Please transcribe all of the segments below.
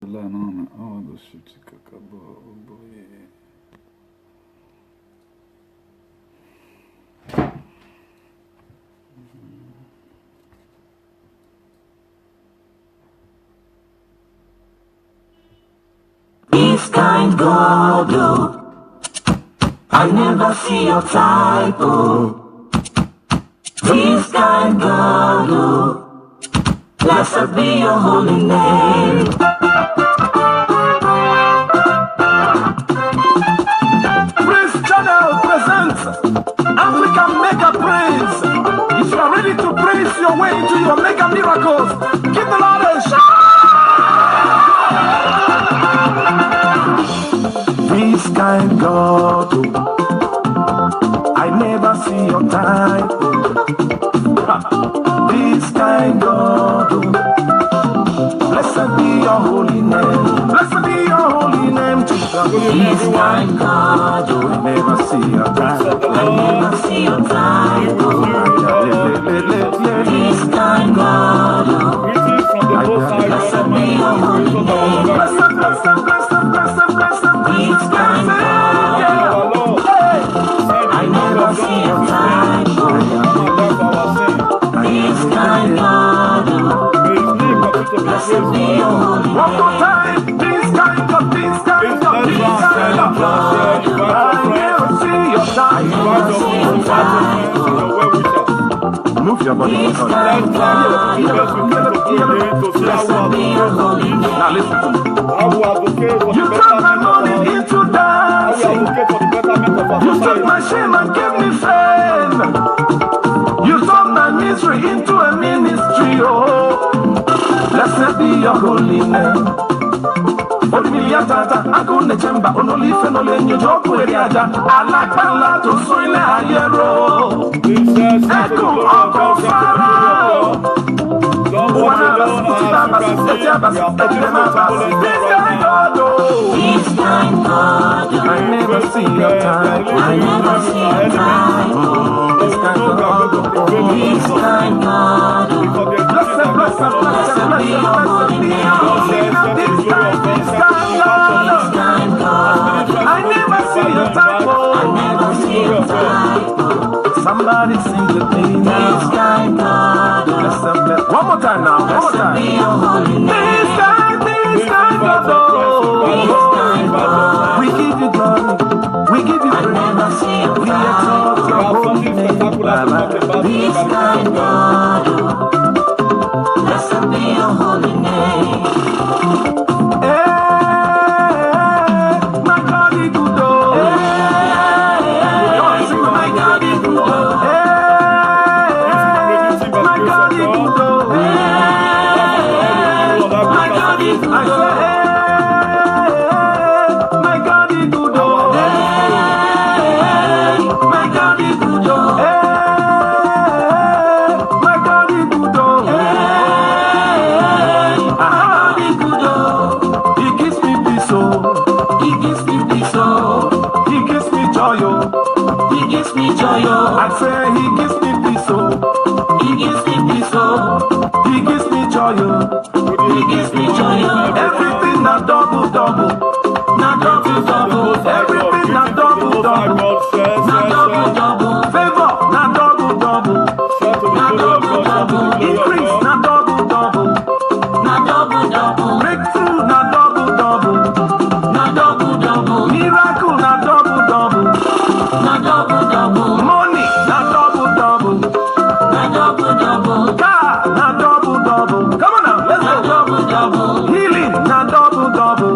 Là, non, oh, the shit, kakabo, oh boy. This kind God, oh, I never see your type, oh. This kind God, oh, blessed be your holy name. Praise Channel presents African Mega Praise. If you are ready to praise your way into your mega miracles, give the Lord a shout. This kind God, oh, I never see your type. Oh. This kind God, oh, blessed be your holy name. Blessed be your holy name, Jesus. This kind God, oh, I never see your type. I never see your type, oh. This kind God, oh, blessed be your holy name. Blessed, blessed, blessed, blessed, blessed. This kind God, oh, I never see your type, oh. This kind God, oh, blessed be your holy name. One more time. This kind of, this kind of, this kind of God. I never see your type. Never see your type, oh. Move your body. This kind God, oh, blessed be your holy name. Now listen to me. You turn my money into dancing. You took my shame and gave me fame. You turned my misery into a ministry. Oh, blessed be your holy name. Olùmíyàtàtà agúnlẹ̀ jẹ́mbà onólífẹ́ nọlẹ̀ ẹ̀yẹ̀jọ́ kú èrè àjà alágbàlá tó sún ilẹ̀ ayẹ̀rọ. Ẹkùn ọkọ̀ fara. Wọn náà bá sí títí náà bá sí tẹ́tí àbá sí tẹ́tí náà bá sí tẹ́tí àgọ́dọ̀. This kind God, I never see your time. I never see your type, oh. This kind of God. This kind God, oh, Blessed, blessed, blessed, blessed, blessed be your holy name. This kind this God. kind God, I never see your type. I never see your type, oh. Somebody sing with me This now. kind God, oh, Blessed, blessed. One more time now. One more blessed be time. your holy name. This kind God. This kind God, We give you glory. We give you I never praise. see your We type, exalt your holy name. this kind God, oh, blessed be your holy name. Hey, my God is good. Oh. Come on, sing with My me. God is good, oh. Hey, my God is good. Oh. My God is good, I say, oh. hey, my God is good. Oh. My God is good, oh. Hey, my God is good. Oh. My God is good, oh. He gives me peace. Oh. He gives me peace, oh. He gives me joy. Oh. He gives me joy, oh. I say he gives me peace. Oh. He gives me peace, oh. He gives me joy. Oh. He gives me joy, oh. Everything na double double. Now double, double. Everything na double double. Now double, double. Favor na double double. Now double, double. Increase na double double. Now double, double. Breakthrough na double double. Now double, double. Miracle na double double. Now double, double. Money na double double. Now double, double. Car na double double. Come on now, let's Now go. double, double. Healing na double double.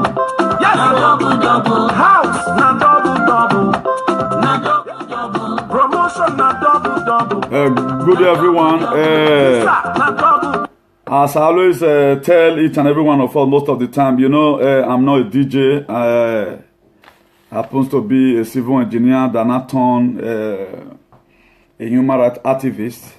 Yes. Now double, double. House na double double. Now double, double. Promotion na double double. Good day, everyone. Na double. As I always tell each and every one of us most of the time, you know, I'm not a DJ. I happens to be a civil engineer, that not turn a human rights activist,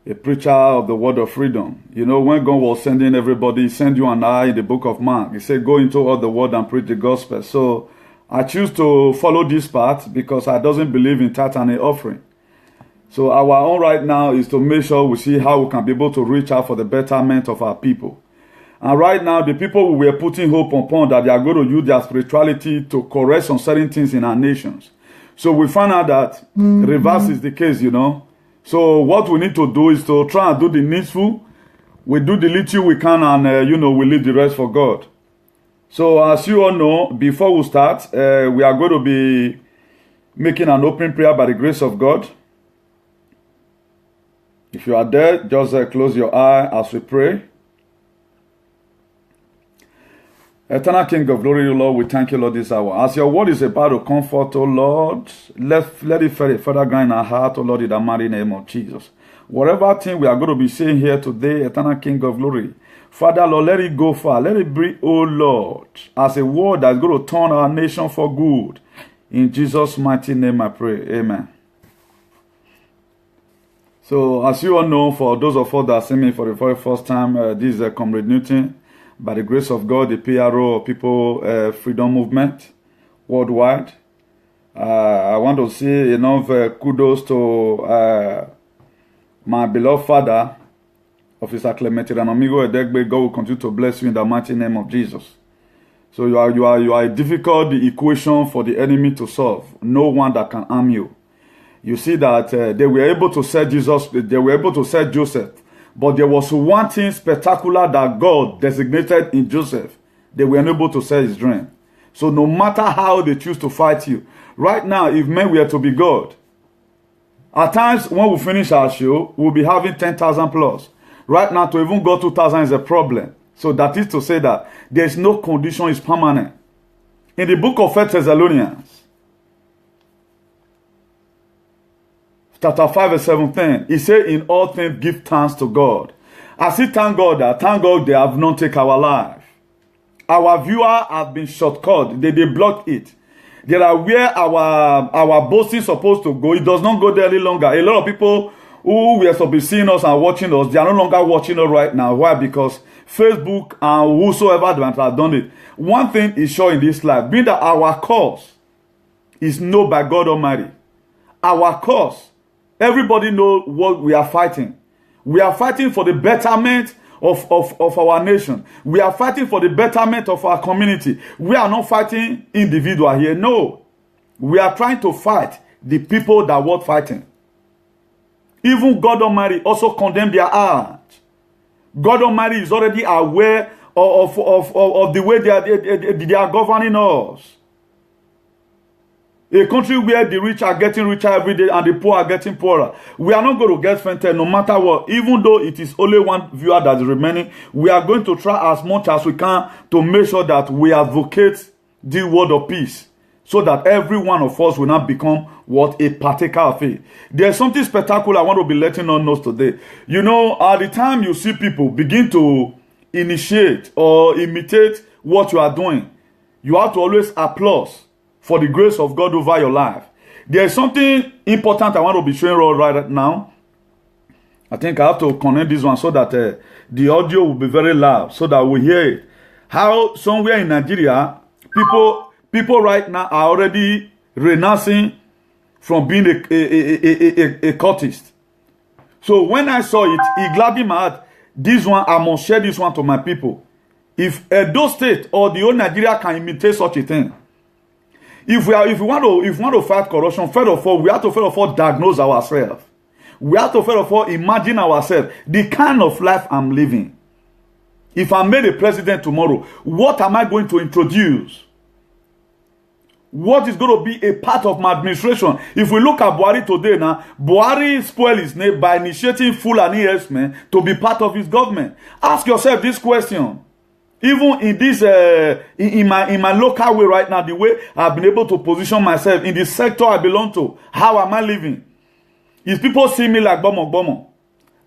a preacher of the word of freedom. You know, when God was sending everybody, he sent you and I in the book of Mark. He said, go into all the world and preach the gospel. So I choose to follow this path because I doesn't believe in tithe and offering. So our own right now is to make sure we see how we can be able to reach out for the betterment of our people. And right now, the people we were putting hope upon that they are going to use their spirituality to correct some certain things in our nations. So we find out that reverse is the case, you know. So what we need to do is to try and do the needful. We do the little we can, and you know, we leave the rest for God. So as you all know, before we start, we are going to be making an opening prayer by the grace of God. If you are there, just close your eye as we pray. Eternal King of glory, Lord, we thank you, Lord, this hour. As your word is about to comfort, O Lord, let it further grow in our heart, O Lord, in the mighty name of Jesus. Whatever thing we are going to be saying here today, Eternal King of glory, Father, Lord, let it go far. Let it be, O Lord, as a word that's going to turn our nation for good. In Jesus' mighty name I pray. Amen. So, as you all know, for those of us that are seeing me for the very first time, this is Comrade Newton. By the grace of God, the PRO of People Freedom Movement worldwide. I want to say enough kudos to my beloved father, Officer Clemente Ranamigo Edegbe. God will continue to bless you in the mighty name of Jesus. So you are a difficult equation for the enemy to solve. No one that can harm you. You see that they were able to set Jesus. They were able to set Joseph. But there was one thing spectacular that God designated in Joseph. They were unable to sell his dream. So no matter how they choose to fight you, right now, if men were to be God, at times when we finish our show, we'll be having 10,000 plus. Right now, to even go 2,000 is a problem. So that is to say that there is no condition is permanent. In the book of 1 Thessalonians, chapter 5 verse 17, he said, in all things give thanks to God. I see thank God they have not taken our life. Our viewer have been shortcut. They blocked it. There are where our boasting is supposed to go. It does not go there any longer. A lot of people who were supposed to be seeing us and watching us, they are no longer watching us right now. Why? Because Facebook and whosoever that have done it. One thing is sure in this life, being that our cause is known by God Almighty. Our cause, everybody knows what we are fighting. We are fighting for the betterment of our nation. We are fighting for the betterment of our community. We are not fighting individual here. No. We are trying to fight the people that were fighting. Even God Almighty also condemned their heart. God Almighty is already aware of the way they are governing us. A country where the rich are getting richer every day and the poor are getting poorer. We are not going to get fainted no matter what. Even though it is only one viewer that is remaining, we are going to try as much as we can to make sure that we advocate the word of peace, so that every one of us will not become what? A partaker of it. There's something spectacular I want to be letting us know today. You know, at the time you see people begin to initiate or imitate what you are doing, you have to always applaud for the grace of God over your life. There is something important I want to be showing right now. I think I have to connect this one so that the audio will be very loud so that we hear it. How somewhere in Nigeria, people right now are already renouncing from being a cultist. So when I saw it, it gladdened my heart. This one, I must share this one to my people. If Edo State or the whole Nigeria can imitate such a thing, if we want to fight corruption, first of all, we have to diagnose ourselves. We have to imagine ourselves, the kind of life I'm living. If I'm made a president tomorrow, what am I going to introduce? What is going to be a part of my administration? If we look at Buhari today now, Buhari spoiled his name by initiating Fulani herdsmen to be part of his government. Ask yourself this question. Even in this, in my local way right now, the way I've been able to position myself in the sector I belong to, how am I living? If people see me like Bomo,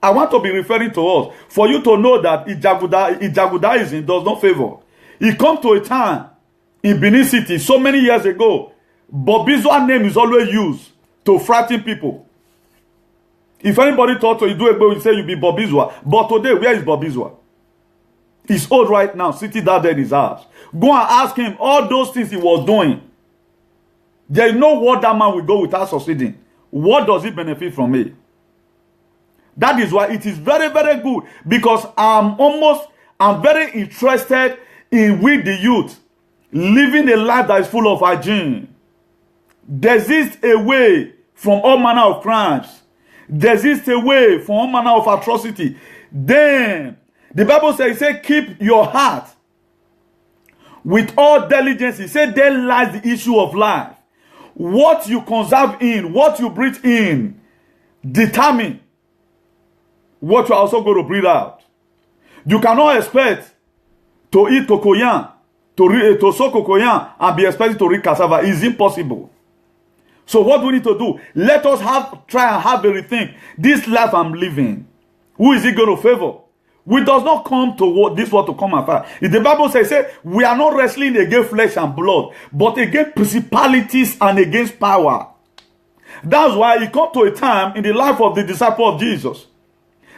I want to be referring to us for you to know that Ijagudaism does not favor. It come to a time in Benin City so many years ago, Bobizwa name is always used to frighten people. If anybody thought to do it, you say you be Bobizwa. But today, where is Bobizwa? He's old right now, sitting down there in his house. Go and ask him all those things he was doing. There is no word that man will go without succeeding. What does he benefit from it? That is why it is very, very good. Because I'm I'm very interested in with the youth living a life that is full of hygiene. Desist away from all manner of crimes. Desist away from all manner of atrocity. Then the Bible says, keep your heart with all diligence. He said, there lies the issue of life. What you conserve in, what you breathe in, determine what you're also going to breathe out. You cannot expect to eat cocoyam, to sow cocoyam, and be expected to read cassava. It's impossible. So what do we need to do? Let us try and have a rethink. This life I'm living, who is it going to favor? We does not come to this world to come and fight. If the Bible says, we are not wrestling against flesh and blood, but against principalities and against power. That's why it comes to a time in the life of the disciple of Jesus.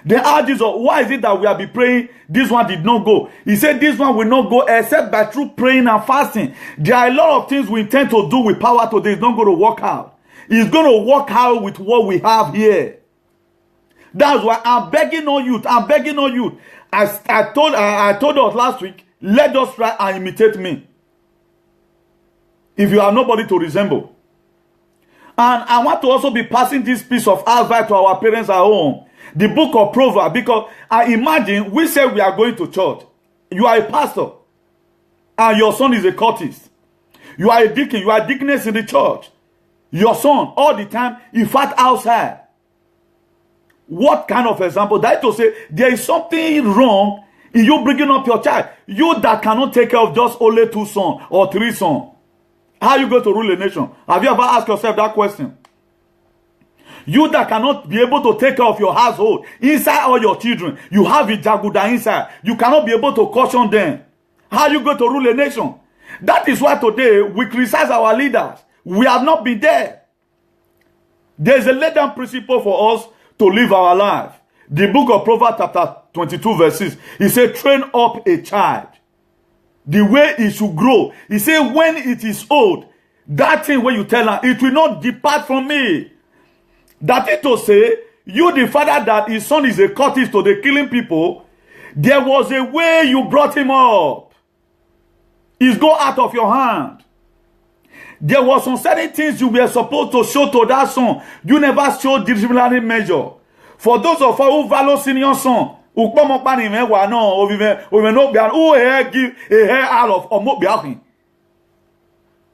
They asked Jesus, why is it that we have been praying? This one did not go. He said, this one will not go except by true praying and fasting. There are a lot of things we intend to do with power today. It's not going to work out. It's going to work out with what we have here. That's why I'm begging on youth. I'm begging on youth. I told us last week, let us try and imitate me. If you have nobody to resemble. And I want to also be passing this piece of advice to our parents at home. The book of Proverbs. Because I imagine we say we are going to church. You are a pastor. And your son is a cultist. You are a deacon. You are deaconess in the church. Your son, all the time, he fight outside. What kind of example? That is to say, there is something wrong in you bringing up your child. You that cannot take care of just only 2 sons or 3 sons. How are you going to rule a nation? Have you ever asked yourself that question? You that cannot be able to take care of your household, inside all your children, you have a jaguda inside. You cannot be able to caution them. How are you going to rule a nation? That is why today we criticize our leaders. We have not been there. There is a laid down principle for us to live our life. The book of Proverbs chapter 22 verses. He said, train up a child the way it should grow. He said, when it is old, that thing when you tell her, it will not depart from me. That is to say, you the father that his son is a cultist to the killing people, there was a way you brought him up. It's go out of your hand. There was some certain things you were supposed to show to that son. You never showed disciplinary measure. For those of us who value senior son, who give a hair out of.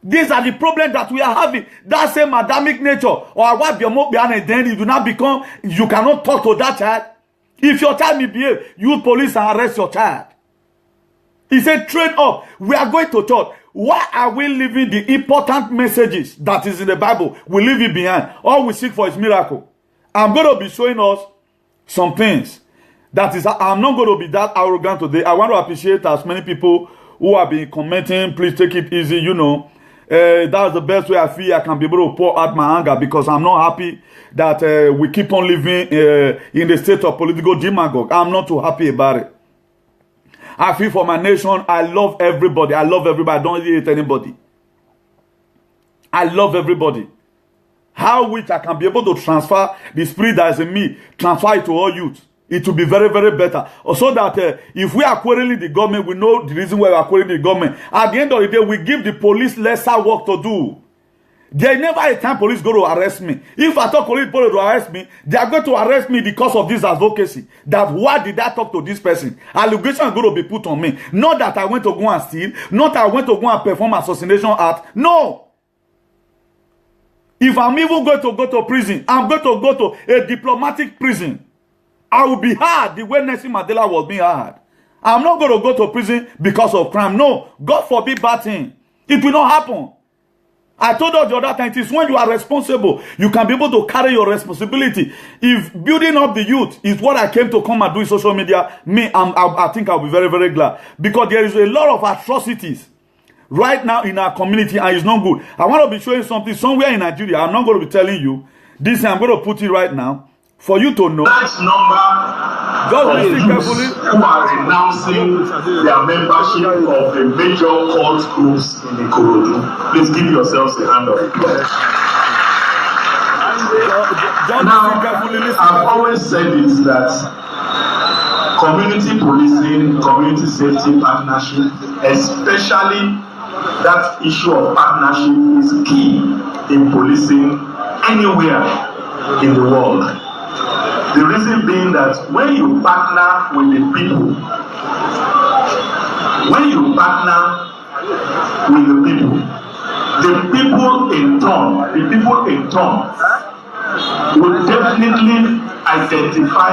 These are the problems that we are having. That same Adamic nature. Or what then you do not become, you cannot talk to that child. If your child misbehave, you police and arrest your child. He said, train up. We are going to church. Why are we leaving the important messages that is in the Bible? We leave it behind. All we seek for is miracle. I'm going to be showing us some things. That is, I'm not going to be that arrogant today. I want to appreciate as many people who have been commenting. Please take it easy, you know. That's the best way I feel I can be able to pour out my anger, because I'm not happy that we keep on living in the state of political demagogue. I'm not too happy about it. I feel for my nation. I love everybody. I love everybody. I don't hate anybody. I love everybody. How which I can be able to transfer the spirit that is in me, transfer it to all youth. It will be very, very better. So that if we are quarreling the government, we know the reason why we are quarreling the government. At the end of the day, we give the police lesser work to do. There never a time police go to arrest me. If I talk police to arrest me, they are going to arrest me because of this advocacy. That why did I talk to this person? Allegation is going to be put on me. Not that I went to go and steal. Not that I went to go and perform assassination act. No. If I'm even going to go to prison, I'm going to go to a diplomatic prison. I will be hard the way Nelson Mandela was being hard. I'm not going to go to prison because of crime. No. God forbid bad thing. It will not happen. I told you the other time, it is when you are responsible, you can be able to carry your responsibility. If building up the youth is what I came to come and do in social media, I think I'll be very, very glad. Because there is a lot of atrocities right now in our community, and it's not good. I want to be showing something somewhere in Nigeria. I'm not going to be telling you. This I'm going to put it right now for you to know. Large number of youths who are renouncing their membership of the major cult groups in Ikorodu. Please give yourselves a hand of applause. Now, I've always said this, that community policing, community safety partnership, especially that issue of partnership is key in policing anywhere in the world. The reason being that when you partner with the people, the people in turn will definitely identify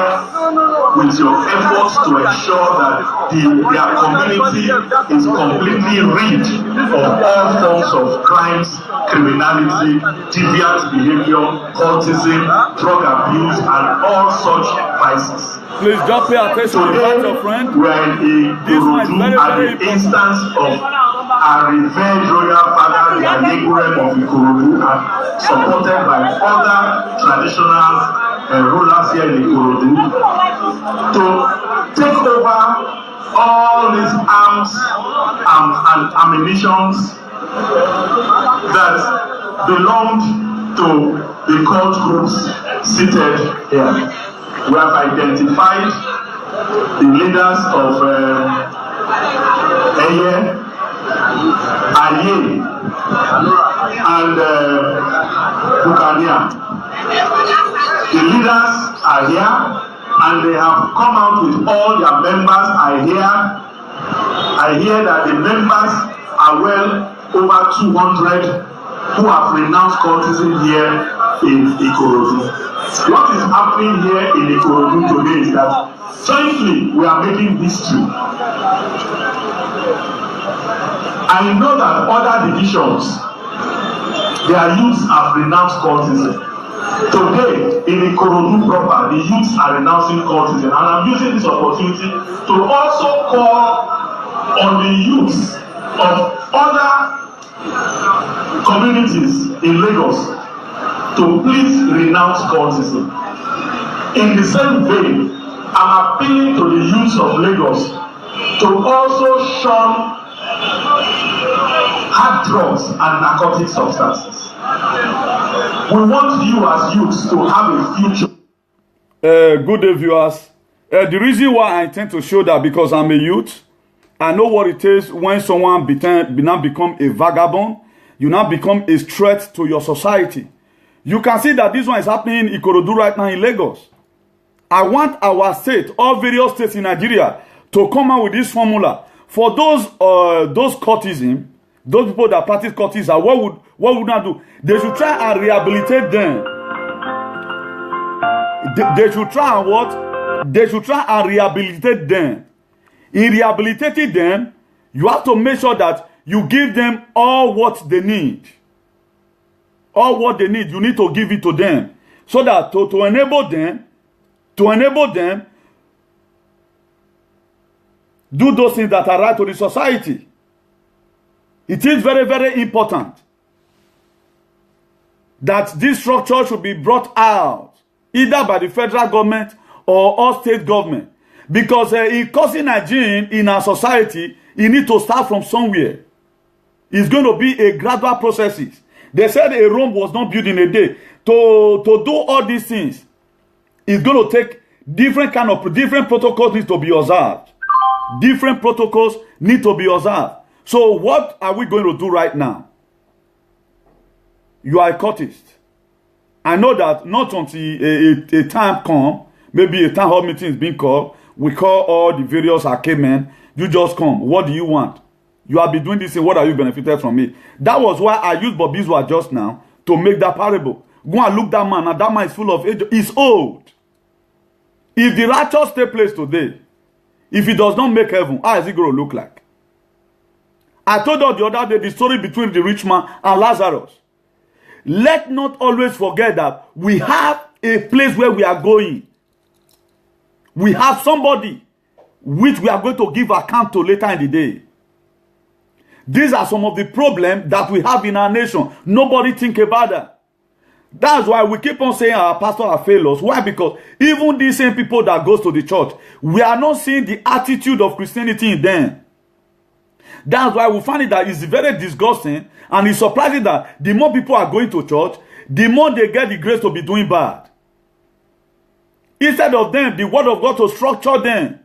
with your efforts to ensure that their community is completely rid of all forms of crimes, criminality, deviant behavior, cultism, drug abuse, and all such vices. Please don't pay attention to your friend. We are in Ikorodu at the instance of our revered royal father, the Alegurem of Ikorodu, and supported by other traditional rulers here in Ikorodu, to take over all these arms and ammunitions that belonged to the cult groups seated here. We have identified the leaders of Eye, and Bukania. The leaders are here, and they have come out with all their members. I hear that the members are well over 200 who have renounced cultism here in Ikorodu. What is happening here in Ikorodu today is that jointly we are making history. I know that other divisions, their youths have renounced cultism. Today, in Ikorodu proper, the youths are renouncing cultism, and I'm using this opportunity to also call on the youths of other communities in Lagos to please renounce cultism. In the same vein, I'm appealing to the youths of Lagos to also shun hard drugs and narcotic substances. We want you as youths to have a future. Good day, viewers. The reason why I tend to show that because I'm a youth, I know what it is when someone now become a vagabond, you now become a threat to your society. You can see that this one is happening in Ikorodu right now in Lagos. I want our state, all various states in Nigeria, to come out with this formula. For those cultism, those people that practice cultism, what would not do? They should try and rehabilitate them. They should try and what? They should try and rehabilitate them. In rehabilitating them, you have to make sure that you give them all what they need. All what they need, you need to give it to them. So that to enable them, do those things that are right to the society. It is very, very important that this structure should be brought out, either by the federal government or all state government. Because in causing hygiene in our society, you need to start from somewhere. It's going to be a gradual process. They said a Rome was not built in a day. To do all these things, it's going to take different protocols need to be observed. Different protocols need to be observed. So what are we going to do right now? You are a cultist. I know that not until a time come, maybe a town hall meeting is being called, we call all the various arcade men, you just come. What do you want? You have been doing this thing, what are you benefited from it? That was why I used Bobby's word just now to make that parable. Go and look that man, and that man is full of age. He's old. If the righteous take place today, if he does not make heaven, how is it going to look like? I told you the other day the story between the rich man and Lazarus. Let not always forget that we have a place where we are going. We have somebody which we are going to give account to later in the day. These are some of the problems that we have in our nation. Nobody think about that. That's why we keep on saying our pastors are failures. Why? Because even these same people that goes to the church, we are not seeing the attitude of Christianity in them. That's why we find it that it's very disgusting, and it's surprising that the more people are going to church, the more they get the grace to be doing bad. Instead of them, the word of God to structure them.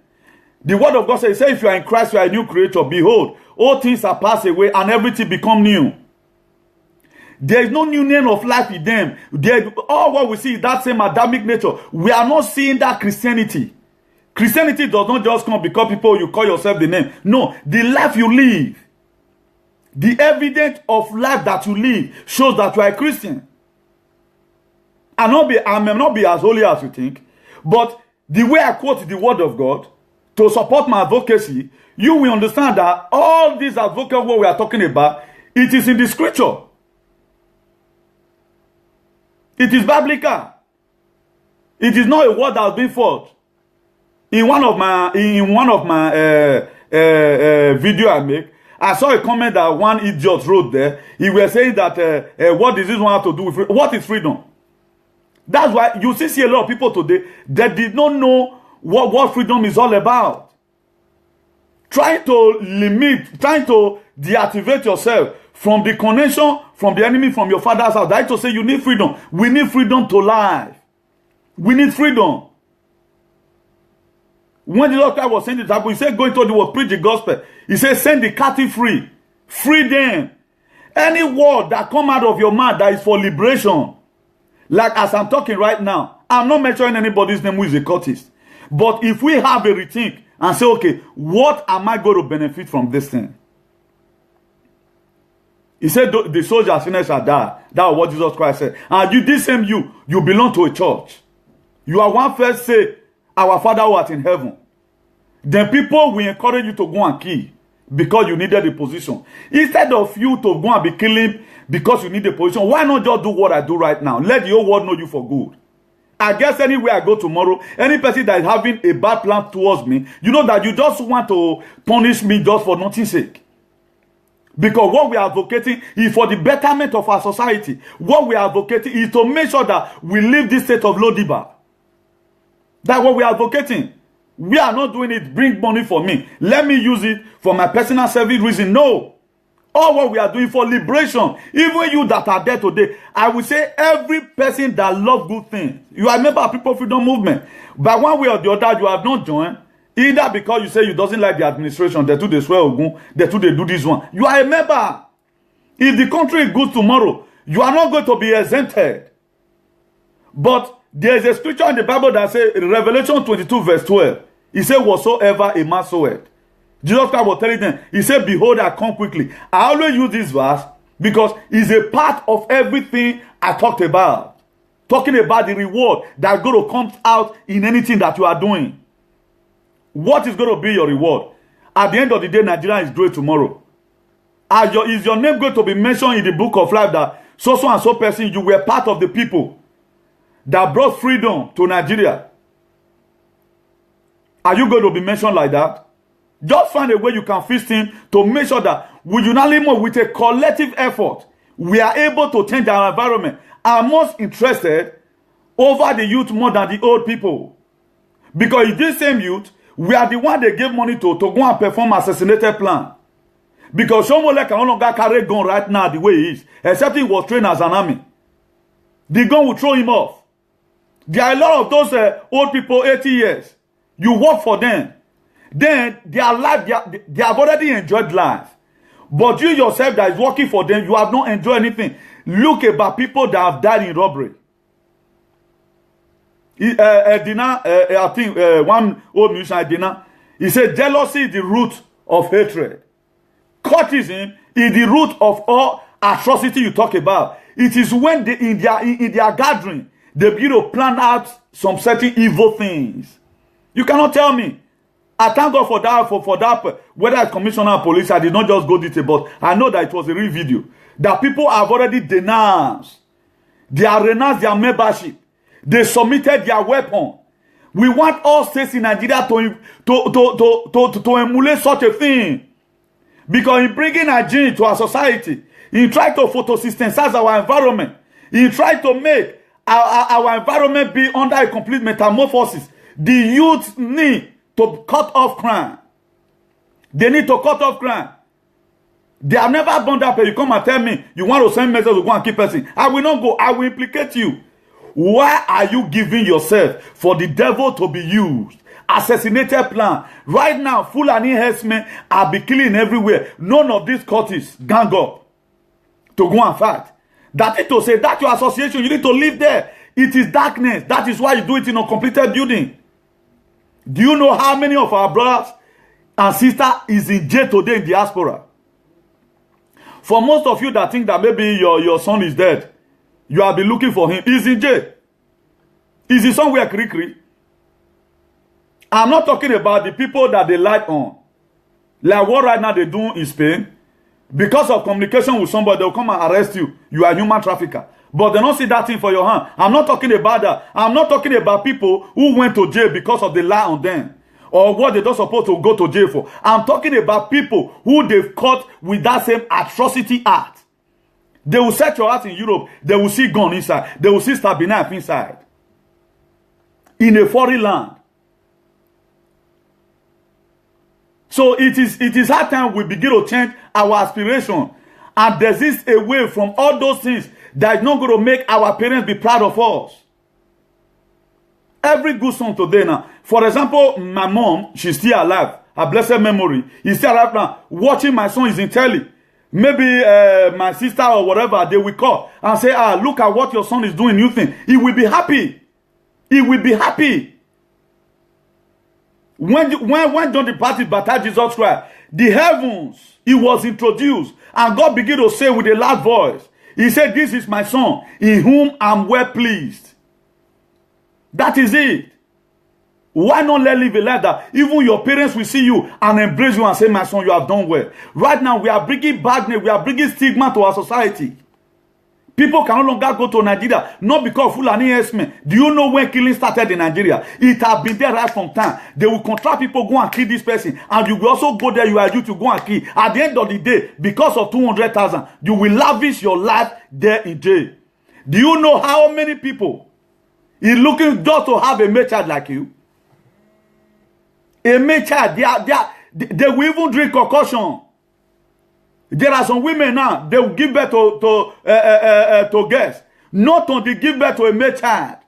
The word of God says, if you are in Christ, you are a new creature. Behold, all things are passed away and everything become new. There is no newness of life in them. All what we see is that same Adamic nature. We are not seeing that Christianity. Christianity does not just come because people you call yourself the name. No, the life you live, the evidence of life that you live shows that you are a Christian. I may not be as holy as you think, but the way I quote the word of God to support my advocacy, you will understand that all these advocates what we are talking about, it is in the scripture. It is biblical. It is not a word that has been forged. In one of my video I make, I saw a comment that one idiot wrote there. He was saying that what does this one have to do with what is freedom? That's why you see a lot of people today that did not know what freedom is all about. Trying to deactivate yourself from the connection from the enemy, from your father's house. That is to say, you need freedom. We need freedom to live. We need freedom. When the Lord Christ was saying this, he said, go into the world, preach the gospel. He said, send the captive free. Free them. Any word that come out of your mouth that is for liberation. Like as I'm talking right now, I'm not mentioning anybody's name who is a cultist. But if we have a rethink and say, okay, what am I going to benefit from this thing? He said, the soldier sinners shall die. That was what Jesus Christ said. And you, this same you belong to a church. You are one first say, our Father who art in heaven. Then people will encourage you to go and kill because you needed the position. Instead of you to go and be killing because you need the position, why not just do what I do right now? Let the whole world know you for good. I guess anywhere I go tomorrow, any person that is having a bad plan towards me, you know that you just want to punish me just for nothing's sake. Because what we are advocating is for the betterment of our society. What we are advocating is to make sure that we leave this state of Lodibar. That's what we are advocating. We are not doing it, bring money for me. Let me use it for my personal service reason. No. All what we are doing for liberation. Even you that are there today, I will say every person that loves good things. You are a member of People Freedom Movement. But one way or the other, you have not joined. Either because you say you doesn't like the administration, they too they swear Ogun, they too they do this one. You are a member. If the country is good tomorrow, you are not going to be exempted. But there is a scripture in the Bible that says, in Revelation 22 verse 12, he said, whatsoever a man soweth. Jesus Christ was telling them, he said, behold, I come quickly. I always use this verse because it's a part of everything I talked about. Talking about the reward that's going to come out in anything that you are doing. What is going to be your reward? At the end of the day, Nigeria is great tomorrow. Is your name going to be mentioned in the book of life that so and so person, you were part of the people that brought freedom to Nigeria? Are you going to be mentioned like that? Just find a way you can fix things to make sure that with unanimous, with a collective effort, we are able to change our environment. I'm most interested over the youth more than the old people. Because in this same youth, we are the one they gave money to go and perform assassinated plan. Because Shomole can no longer carry a gun right now the way he is, except he was trained as an army. The gun will throw him off. There are a lot of those old people, 80 years. You work for them. Then their life, they have already enjoyed life. But you yourself that is working for them, you have not enjoyed anything. Look about people that have died in robbery. I think one old musician, Edina, he said, jealousy is the root of hatred. Courtism is the root of all atrocity you talk about. It is when they, in their gathering, they begin to plan out some certain evil things. You cannot tell me. I thank God for that, for that, whether it's commissioner or police, I did not just go detail, but I know that it was a real video. That people have already denounced. They have renounced their membership. They submitted their weapon. We want all states in Nigeria to emulate such a thing. Because in bringing Nigeria to our society, in trying to photosynthesize our environment, in trying to make our environment be under a complete metamorphosis, the youth need to cut off crime. They need to cut off crime. They have never done that. You come and tell me you want to send message to go and keep person. I will not go. I will implicate you. Why are you giving yourself for the devil to be used assassinated plan. Right now, Fulani herdsmen are be killing everywhere. None of these cultists gang up to go and fight. That is to say that your association, you need to live there. It is darkness. That is why you do it in a completed building. Do you know how many of our brothers and sisters is in jail today in diaspora? For most of you that think that maybe your son is dead, you have been looking for him. He's in jail. Is he somewhere Krikri? I'm not talking about the people that they lied on. Like what right now they do in Spain. Because of communication with somebody, they'll come and arrest you. You are a human trafficker. But they don't see that thing for your hand. I'm not talking about that. I'm not talking about people who went to jail because of the lie on them. Or what they're not supposed to go to jail for. I'm talking about people who they've caught with that same atrocity act. They will search your house in Europe. They will see gun inside. They will see stab knife inside. In a foreign land. So it is hard time we begin to change our aspiration and desist away from all those things that is not going to make our parents be proud of us. Every good son today now. For example, my mom, she's still alive. Her blessed memory. He's still alive now. Watching my son is in telly. Maybe my sister or whatever, they will call and say, look at what your son is doing, new thing. He will be happy. He will be happy. When John the Baptist baptized Jesus Christ, the heavens, he was introduced, and God began to say with a loud voice, he said, this is my son, in whom I'm well pleased. That is it. Why not let live a life that even your parents will see you and embrace you and say, my son, you have done well. Right now, we are bringing badness, we are bringing stigma to our society. People can no longer go to Nigeria, not because of Fulani herdsmen. Do you know when killing started in Nigeria? It has been there right from time. They will contract people, go and kill this person. And you will also go there, you are due to go and kill. At the end of the day, because of 200,000, you will lavish your life there in jail. Do you know how many people is looking just to have a male child like you? A male child, they will even drink concussion. There are some women now, they will give birth to girls. Not only give birth to a male child.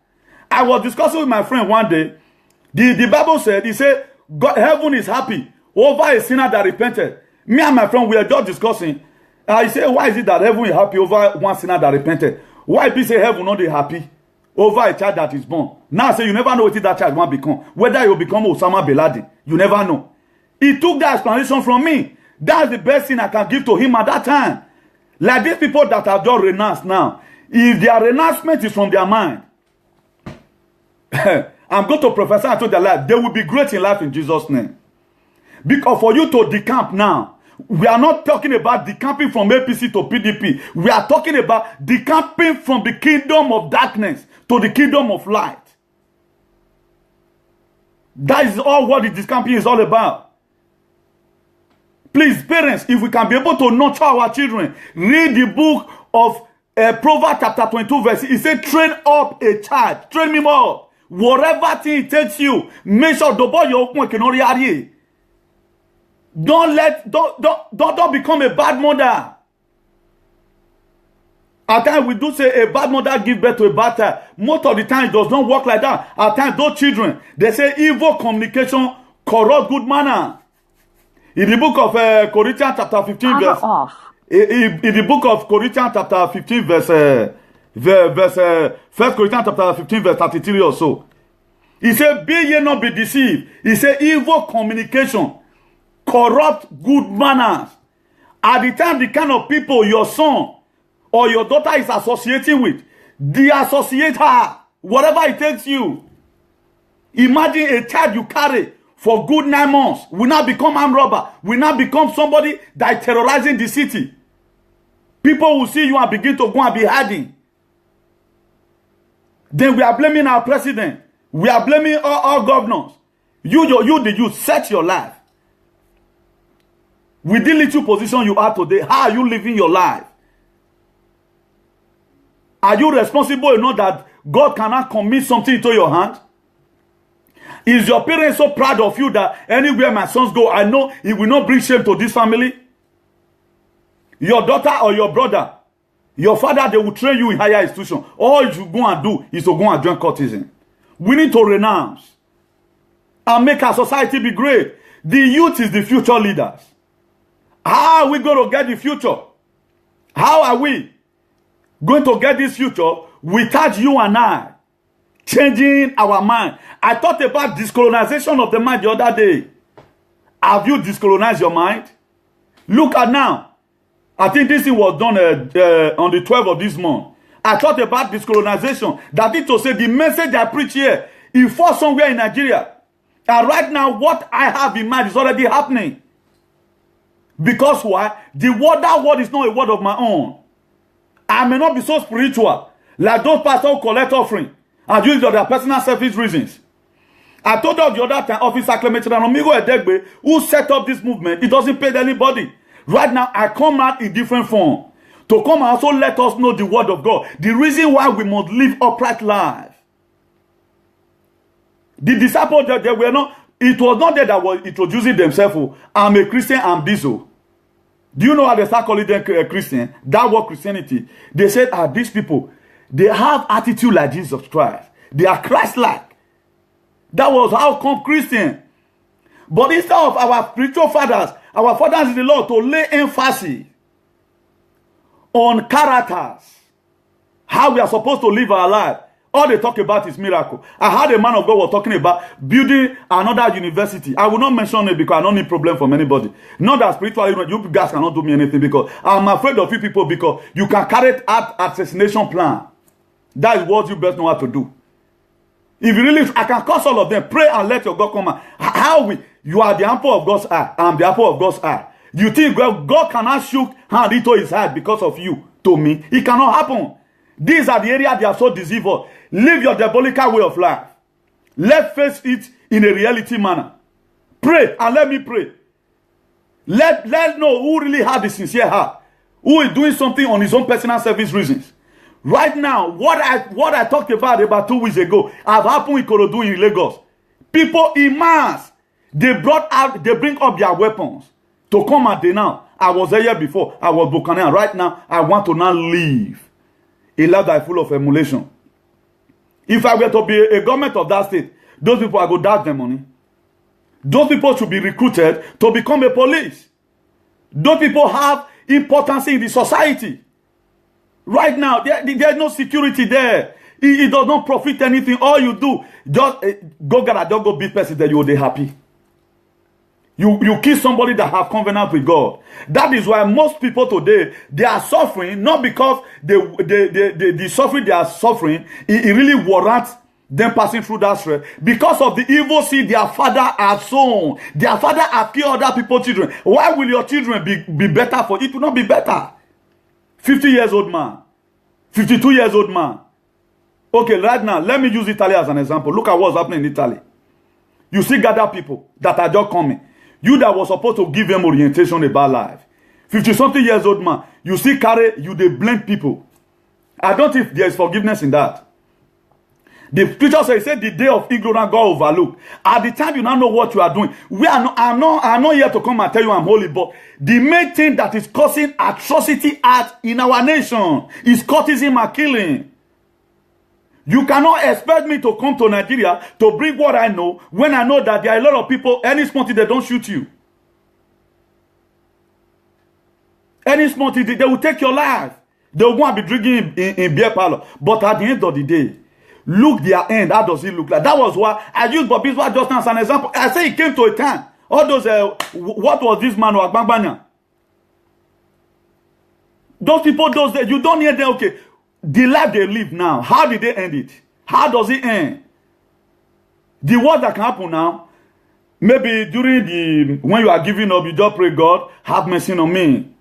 I was discussing with my friend one day. The Bible said, he said, God, heaven is happy over a sinner that repented. Me and my friend, we are just discussing. He said, why is it that heaven is happy over one sinner that repented? Why people say heaven not be happy over a child that is born? Now I say, you never know what that child will become. Whether he will become Osama bin Laden. You never know. He took that explanation from me. That's the best thing I can give to him at that time. Like these people that have just renounced now. If their renouncement is from their mind, I'm going to prophesy into their life. They will be great in life in Jesus' name. Because for you to decamp now, we are not talking about decamping from APC to PDP. We are talking about decamping from the kingdom of darkness to the kingdom of light. That is all what the decamping is all about. Please, parents, if we can be able to nurture our children, read the book of Proverbs chapter 22 verse. It said, train up a child. Train him up. Whatever thing it takes you, make sure the boy you open cannot react. Don't become a bad mother. At times we do say a bad mother give birth to a bad child. Most of the time it does not work like that. At times those children, they say evil communication corrupt good manner. In the book of Corinthians chapter 15 verse off. In the book of Corinthians chapter 15 verse 1 Corinthians chapter 15 verse 33 or so. He said, be ye not be deceived. He said, evil communication corrupt good manners. At the time the kind of people your son or your daughter is associating with, they associate her. Whatever it takes you. Imagine a child you carry for good 9 months, will not become armed robber, will not become somebody that is terrorizing the city. People will see you and begin to go and be hiding. Then we are blaming our president. We are blaming all governors. You set your life. With the little position you are today, how are you living your life? Are you responsible enough that God cannot commit something into your hand? Is your parents so proud of you that anywhere my sons go, I know it will not bring shame to this family? Your daughter or your brother, your father, they will train you in higher institution. All you go and do is to go and join courtesan. We need to renounce. and make our society be great. The youth is the future leaders. How are we going to get the future? How are we going to get this future without you and I changing our mind? I thought about discolonization of the mind the other day. Have you discolonized your mind? Look at now. I think this thing was done on the 12th of this month. I thought about discolonization. That is to say, the message I preach here, it falls somewhere in Nigeria. And right now, what I have in mind is already happening. Because why? That word is not a word of my own. I may not be so spiritual, like those pastors who collect offering and use it for their personal selfish reasons. I told you the other time, Officer Clement Amigo Edegbe, who set up this movement, it doesn't pay anybody. Right now, I come out in different form to come and also let us know the word of God. The reason why we must live upright life. The disciples, they were not, it was not that was introducing themselves. I'm a Christian, I'm this. Do you know how they start calling them Christian? That word Christianity. They said, these people, they have attitude like Jesus Christ. They are Christ-like. That was how come Christian. But instead of our spiritual fathers, our fathers in the Lord, to lay emphasis on characters, how we are supposed to live our life, all they talk about is miracle. I heard a man of God was talking about building another university. I will not mention it because I don't need problem from anybody. Not that spiritually, you guys cannot do me anything because I'm afraid of you people because you can carry out assassination plan. That is what you best know how to do. If you really, I can curse all of them. Pray and let your God come out. You are the apple of God's eye. I'm the apple of God's eye. You think God cannot shook hand into his heart because of you to me? It cannot happen. These are the areas they are so deceived. Live your diabolical way of life. Let's face it in a reality manner. Pray and let me pray. Let know who really had the sincere heart. Who is doing something on his own personal service reasons. Right now, what I talked about 2 weeks ago have happened in Ikorodu in Lagos. People in mass, they bring up their weapons to come and denounce. I was there before. I was Buchanan. Right now, I want to now live a life that is full of emulation. If I were to be a government of that state, those people, I go dash them money. Those people should be recruited to become a police. Those people have importance in the society. Right now, there's no security there. It does not profit anything. All you do, just go beat person that you will be happy. You kill somebody that have covenant with God. That is why most people today, they are suffering, not because the suffering they are suffering, it really warrants them passing through that stress. Because of the evil seed their father has sown. Their father has killed other people's children. Why will your children be better for it? Will not be better. 50 years old man. 52 years old man. Okay, right now, let me use Italy as an example. Look at what's happening in Italy. You see gather people that are just coming. You that was supposed to give them orientation about life. 50-something years old man. You see carry, they blend people. I don't think there is forgiveness in that. The scripture says the day of ignorance God overlook. At the time you now know what you are doing. I'm not here to come and tell you I'm holy, but the main thing that is causing atrocity in our nation is cultism and killing. You cannot expect me to come to Nigeria to bring what I know when I know that there are a lot of people, any small thing, they don't shoot you. Any small thing, they will take your life. They will go and be drinking in beer parlor. But at the end of the day, look their end. How does it look like? That was why I used Bob Bismarck just as an example. I say it came to a time. All those, what was this man, Wagbambanya? Those people, you don't hear them, okay. The life they live now, how did they end it? How does it end? The worst that can happen now, maybe during when you are giving up, you just pray, God, have mercy on me.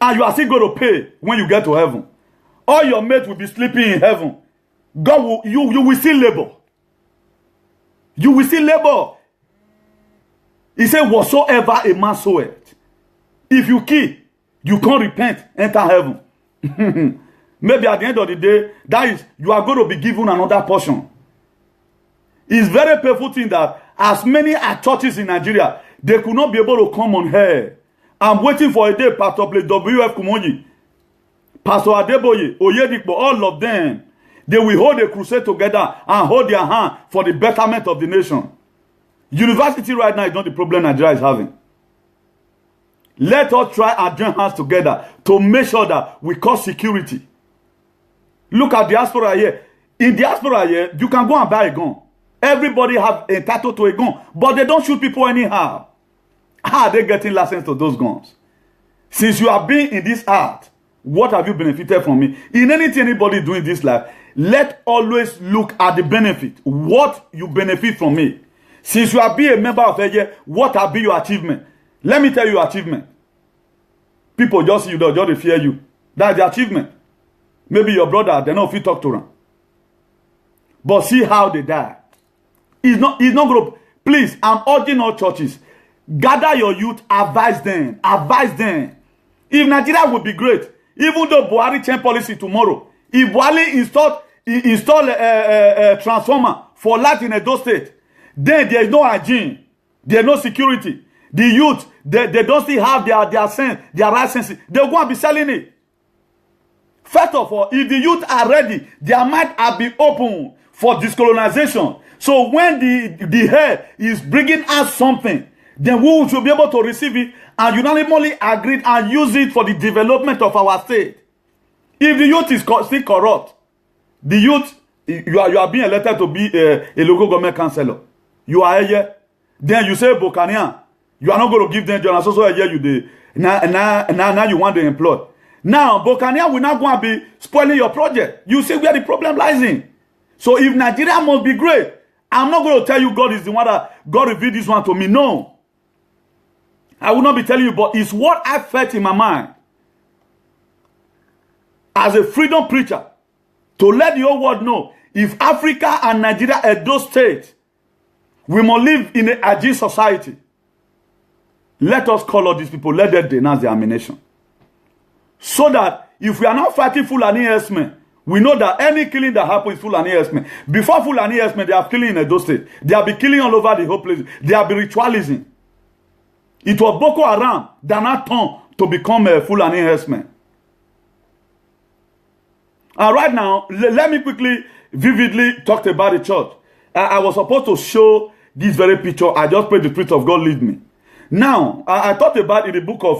And you are still going to pay when you get to heaven. All your mates will be sleeping in heaven. God will, you will still labor. You will still labor. He said, whatsoever a man soweth, if you kill, you can't repent, enter heaven. Maybe at the end of the day, that is, you are going to be given another portion. It's very painful thing that as many as churches in Nigeria, they could not be able to come on here. I'm waiting for a day, Pastor WF Kumonyi, Pastor Adeboye, Oyedipo, all of them. They will hold a crusade together and hold their hand for the betterment of the nation. University right now is not the problem Nigeria is having. Let us try and join hands together to make sure that we cause security. Look at diaspora here. In diaspora here, you can go and buy a gun. Everybody have entitled to a gun, but they don't shoot people anyhow. How are they getting license to those guns? Since you have been in this art, what have you benefited from me? In anything anybody doing this life, let always look at the benefit. What you benefit from me. Since you have been a member of AJ, what have been your achievement? Let me tell you your achievement. People just see you, just fear you. That's the achievement. Maybe your brother, they know if you talk to them. But see how they die. It's not going to... Please, I'm urging all churches. Gather your youth, advise them. Advise them. If Nigeria would be great, even though Buhari change policy tomorrow, if Buhari install a transformer for light in Edo State, then there is no hygiene, there is no security. The youth, they don't still have their sense, their right sense. They'll go and be selling it. First of all, if the youth are ready, their mind have been open for discolonization. So when the head is bringing us something, then we should be able to receive it and unanimously agree and use it for the development of our state. If the youth is still corrupt, the youth, you are being elected to be a local government councillor. You are here. Then you say Bokanian, you are not going to give them job. So here you do. Now you want to employ. Now Bokanian will not go and be spoiling your project. You see where the problem lies in. So if Nigeria must be great, I'm not going to tell you God is the one that God revealed this one to me. No. I will not be telling you, but it's what I felt in my mind as a freedom preacher to let the whole world know if Africa and Nigeria are those states, we must live in an agile society. Let us call all these people, let them denounce their ammunition. So that if we are not fighting Fulani herdsmen, we know that any killing that happens is Fulani herdsmen. Before Fulani herdsmen, they are killing in Edo State. They have been killing all over the whole place. They have been ritualizing. It was Boko Haram that now turned to become a Fulani herdsman. And right now, let me quickly, vividly talk about the church. I was supposed to show this very picture. I just prayed the Spirit of God lead me. Now, I thought about in the book of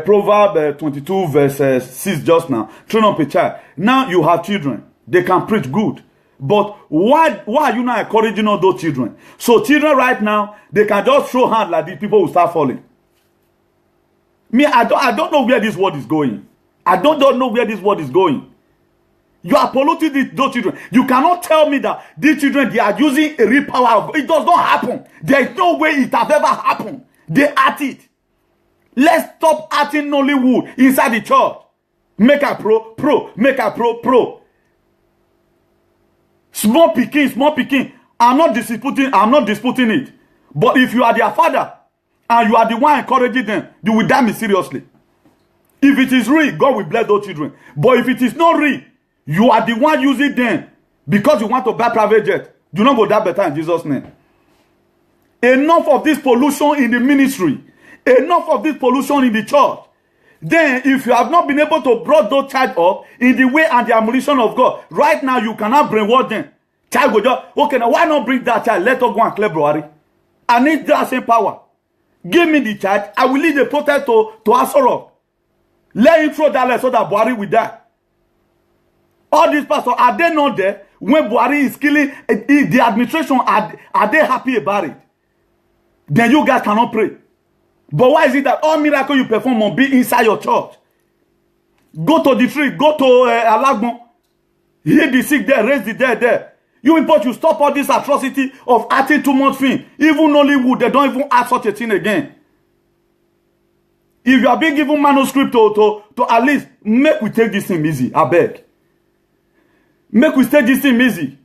Proverbs 22 verse 6 just now. Train up a child. Now you have children. They can preach good. But why are you not encouraging all those children? So children right now, they can just throw hand like these people will start falling. Me, I don't know where this world is going. I don't know where this world is going. You are polluting those children. You cannot tell me that these children, they are using a real power of God. It does not happen. There is no way it has ever happened. They act it. Let's stop acting Nollywood inside the church. Make a pro. Make a pro. Small picking. I'm not disputing it. But if you are their father and you are the one encouraging them, you will damn me seriously. If it is real, God will bless those children. But if it is not real, you are the one using them because you want to buy private jet. Do not go that better in Jesus' name. Enough of this pollution in the ministry. Enough of this pollution in the church. Then, if you have not been able to bring those child up in the way and the admonition of God, right now you cannot brainwash them. Child go just, okay, now why not bring that child? Let us go and clear Buhari. I need that same power. Give me the child. I will lead the protest to Asorok. Let him throw that leg so that Buhari will die. All these pastors, are they not there when Buhari is killing the administration? Are they happy about it? Then you guys cannot pray. But why is it that all miracles you perform must be inside your church? Go to the tree, go to Alagbon, heal the sick there, raise the dead there. You import, you stop all this atrocity of acting too much thing. Even Nollywood, they don't even ask such a thing again. If you are being given manuscript to at least make we take this thing easy, I beg. Make we take this thing easy.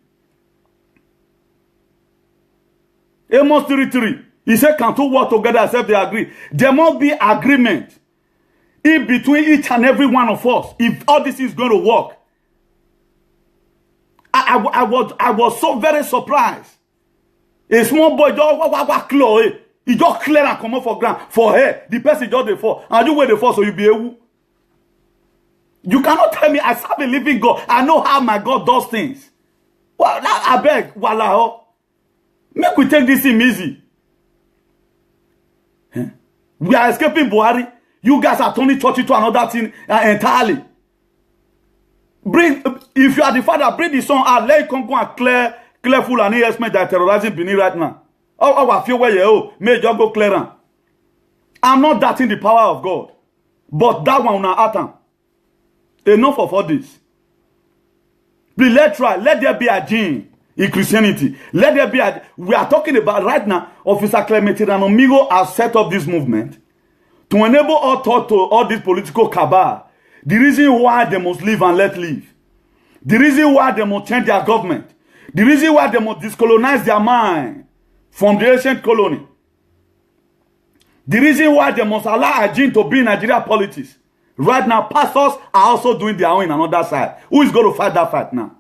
Amos 3:3. He said, can two work together except they agree? There must be agreement in between each and every one of us if all this is going to work. I was so very surprised. A small boy just he just clear and come up for ground for her. The person just dey fall. And you wait the fall so you be able. You cannot tell me I serve a living God. I know how my God does things. Well, I beg, walao. Make we take this thing easy. We are escaping Buhari. You guys are turning church into another thing entirely. If you are the father, bring the son out. Let it come go and clear Fulani estimate that terrorizing Benin right now. Oh, I feel where you may just go clear on. I'm not doubting the power of God. But that one will not enough of all this. Please, let's try. Let there be a gene in Christianity. Let there be a... We are talking about right now, Officer Clemente Amigo has set up this movement to enable all thought to all this political cabal. The reason why they must live and let live. The reason why they must change their government. The reason why they must discolonize their mind from the ancient colony. The reason why they must allow a gene to be in Nigeria politics. Right now, pastors are also doing their own on another side. Who is going to fight that fight now?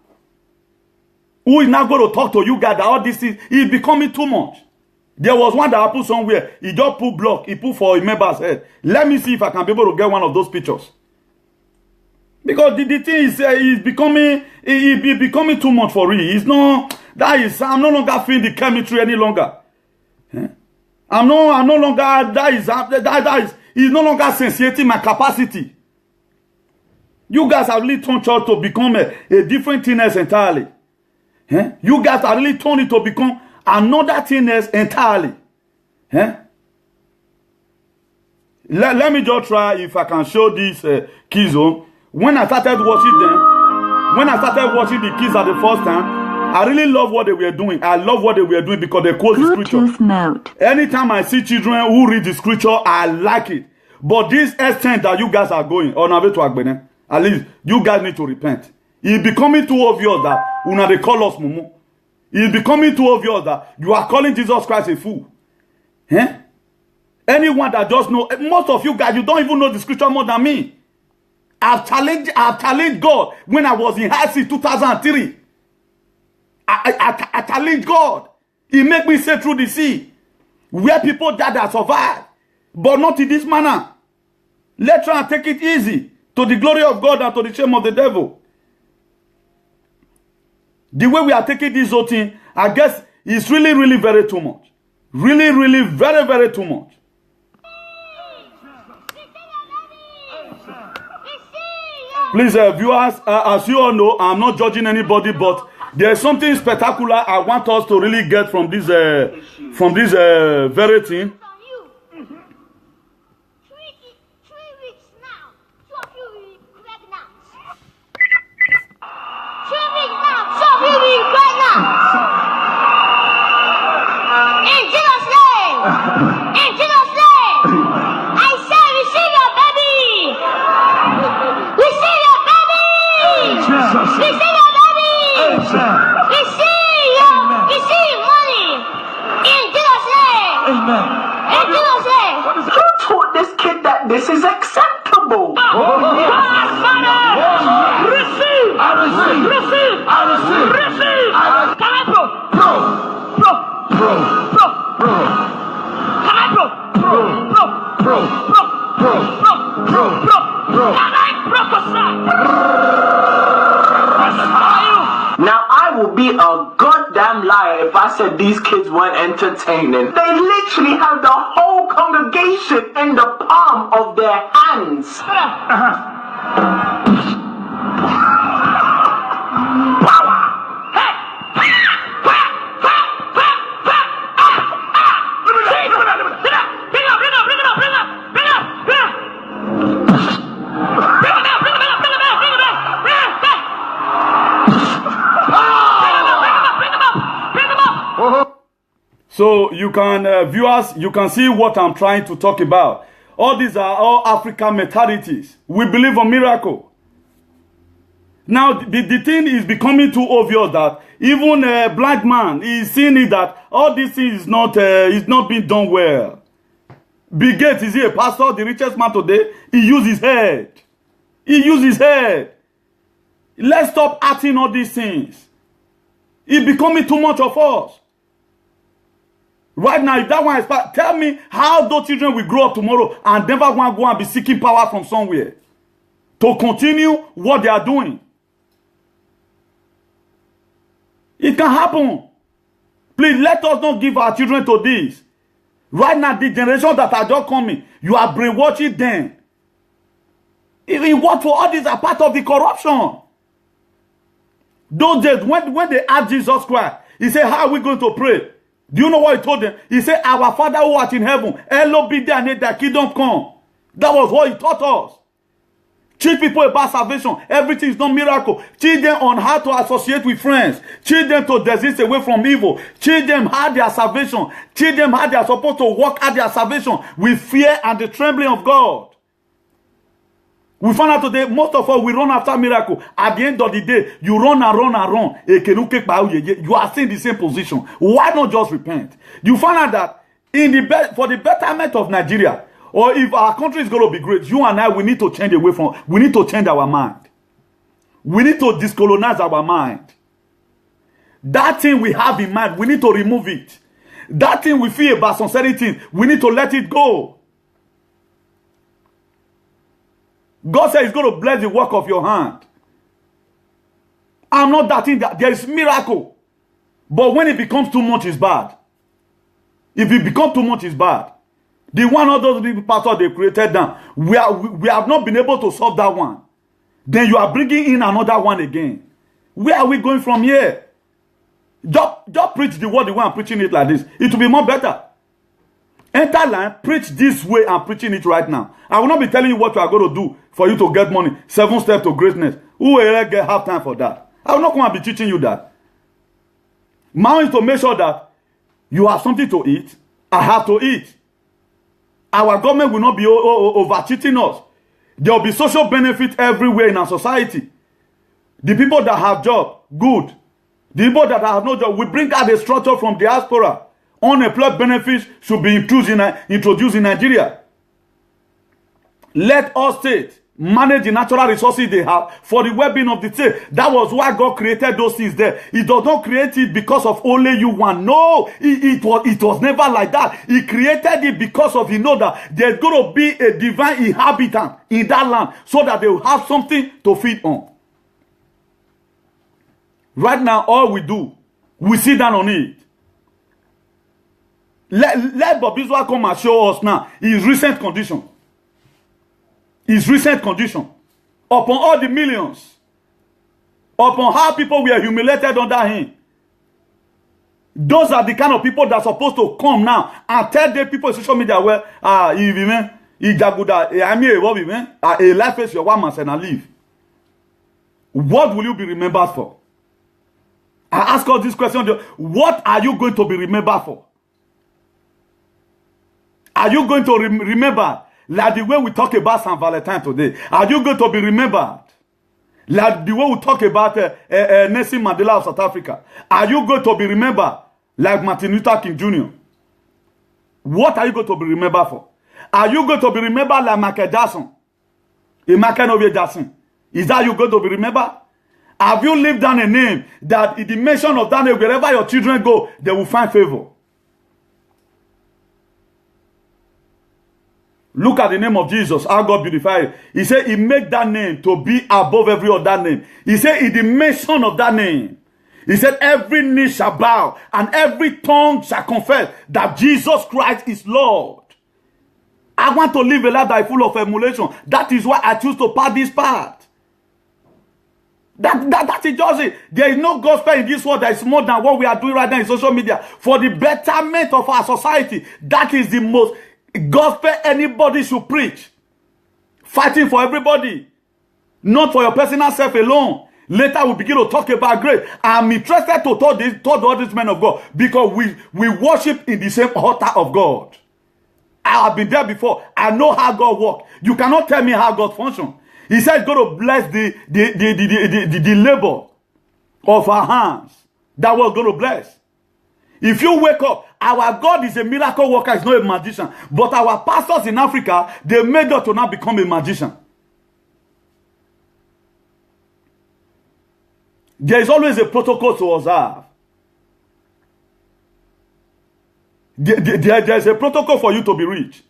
Who is now going to talk to you guys that all this is becoming too much? There was one that I put somewhere. He just put block. He put for a member's head. Let me see if I can be able to get one of those pictures. Because the thing is becoming too much for real. It's not, I'm no longer feeling the chemistry any longer. I'm no longer, it's no longer sensating my capacity. You guys have really turned church to become a different thing else entirely. You guys have really turned it to become another thing else entirely. Let me just try if I can show this Kizzo. When I started watching the kids at the first time, I really love what they were doing. I love what they were doing because they quote the scripture. Mode. Anytime I see children who read the scripture, I like it. But this extent that you guys are going, at least you guys need to repent. It's becoming too obvious that una they call us mumu. It's becoming too obvious that you are calling Jesus Christ a fool. Anyone that just know, most of you guys, you don't even know the scripture more than me. I've challenged God when I was in high school 2003. I challenged God. He made me sail through the sea where people died that survived, but not in this manner. Let's try and take it easy to the glory of God and to the shame of the devil. The way we are taking this whole thing, I guess, is really, really very too much. Really, really very, very too much. Please, viewers, as you all know, I'm not judging anybody, but there's something spectacular I want us to really get from this very thing. This is acceptable. Receive. I receive. Receive. I receive. Receive. Can I pro? Pro. Pro. Pro. Pro. Pro. Can I pro? Pro. Pro. Pro. Pro. Pro. Pro. Pro. Pro. Pro. Can I prophesy? Now I will be a goddamn liar if I said these kids weren't entertaining. They literally have the whole congregation in the palm of their hands. So you can, viewers, you can see what I'm trying to talk about. All these are all African mentalities. We believe in miracle. Now, the thing is becoming too obvious that even a black man is seeing it that all this is not being done well. Bill Gates, is he a pastor, the richest man today? He used his head. He used his head. Let's stop acting all these things. It's becoming too much of us. Right now, if that one is bad, tell me how those children will grow up tomorrow and never want to go and be seeking power from somewhere. to continue what they are doing. It can happen. Please let us not give our children to this. Right now, the generation that are just coming, you are brainwashing them. Even what for all these are part of the corruption. Those days, when they asked Jesus Christ, he said, how are we going to pray? Do you know what he told them? He said, our Father who art in heaven, hallowed be thy name, thy kingdom come. That was what he taught us. Teach people about salvation. Everything is not miracle. Teach them on how to associate with friends. Teach them to desist away from evil. Teach them how they are salvation. Teach them how they are supposed to walk out their salvation with fear and the trembling of God. We found out today, most of us, we run after miracle. At the end of the day, you run and run and run. You are still in the same position. Why not just repent? You find out that for the betterment of Nigeria, or if our country is going to be great, you and I, we need to change we need to change our mind. We need to discolonize our mind. That thing we have in mind, we need to remove it. That thing we feel about some certain things, we need to let it go. God said he's going to bless the work of your hand. I'm not doubting that there is miracle. But when it becomes too much, it's bad. If it becomes too much, it's bad. The one of those people, pastor, they created down. We have not been able to solve that one. Then you are bringing in another one again. Where are we going from here? Just preach the word the way I'm preaching it like this. It will be more better. Enter line, preach this way. I'm preaching it right now. I will not be telling you what you are going to do for you to get money. 7 steps to greatness. Who will get half time for that? I will not come and be teaching you that. Mine is to make sure that you have something to eat. I have to eat. Our government will not be over-cheating us. There will be social benefit everywhere in our society. The people that have job, good. The people that have no job, we bring out a structure from diaspora. Unemployed benefits should be introduced in Nigeria. Let us state manage the natural resources they have for the well-being of the state. That was why God created those things there. He does not create it because of only you one. No, it was never like that. He created it because of he know that there's going to be a divine inhabitant in that land so that they will have something to feed on. Right now, all we do, we sit down on it. Let Bobby Zwa come and show us now his recent condition. His recent condition. Upon all the millions. Upon how people were humiliated under him. Those are the kind of people that are supposed to come now and tell the people on social media where a life is your one man and leave. What will you be remembered for? I ask all these questions. What are you going to be remembered for? Are you going to remember like the way we talk about St. Valentine today? Are you going to be remembered like the way we talk about Nelson Mandela of South Africa? Are you going to be remembered like Martin Luther King Jr.? What are you going to be remembered for? Are you going to be remembered like Michael Jackson? Michael Jackson? Is that you going to be remembered? Have you lived down a name that in the mention of that name, wherever your children go, they will find favor? Look at the name of Jesus, how God beautified it. He said he made that name to be above every other name. He said in the mention of that name, he said every knee shall bow and every tongue shall confess that Jesus Christ is Lord. I want to live a life that is full of emulation. That is why I choose to part this path. That is just it. There is no gospel in this world that is more than what we are doing right now in social media. For the betterment of our society, that is the most gospel anybody should preach. Fighting for everybody. Not for your personal self alone. Later we begin to talk about grace. I'm interested to talk all these men of God because we worship in the same altar of God. I have been there before. I know how God works. You cannot tell me how God functions. He said he's going to bless the labor of our hands. That we're going to bless. If you wake up, our God is a miracle worker, he's not a magician. But our pastors in Africa, they made us to now become a magician. There is always a protocol to observe. There is a protocol for you to be rich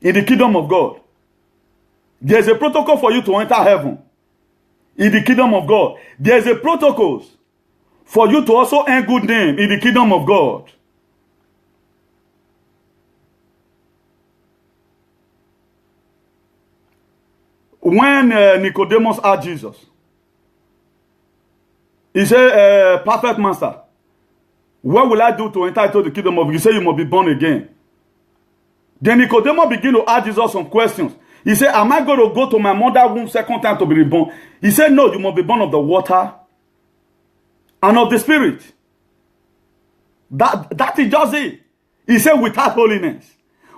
in the kingdom of God. There's a protocol for you to enter heaven. In the kingdom of God. There's a protocol for you to also earn good name in the kingdom of God. When Nicodemus asked Jesus, he said, perfect master, what will I do to enter into the kingdom of God? You say you must be born again. Then Nicodemus began to ask Jesus some questions. He said, am I going to go to my mother's womb second time to be reborn? He said, no, you must be born of the water and of the spirit. That is just it. He said, without holiness,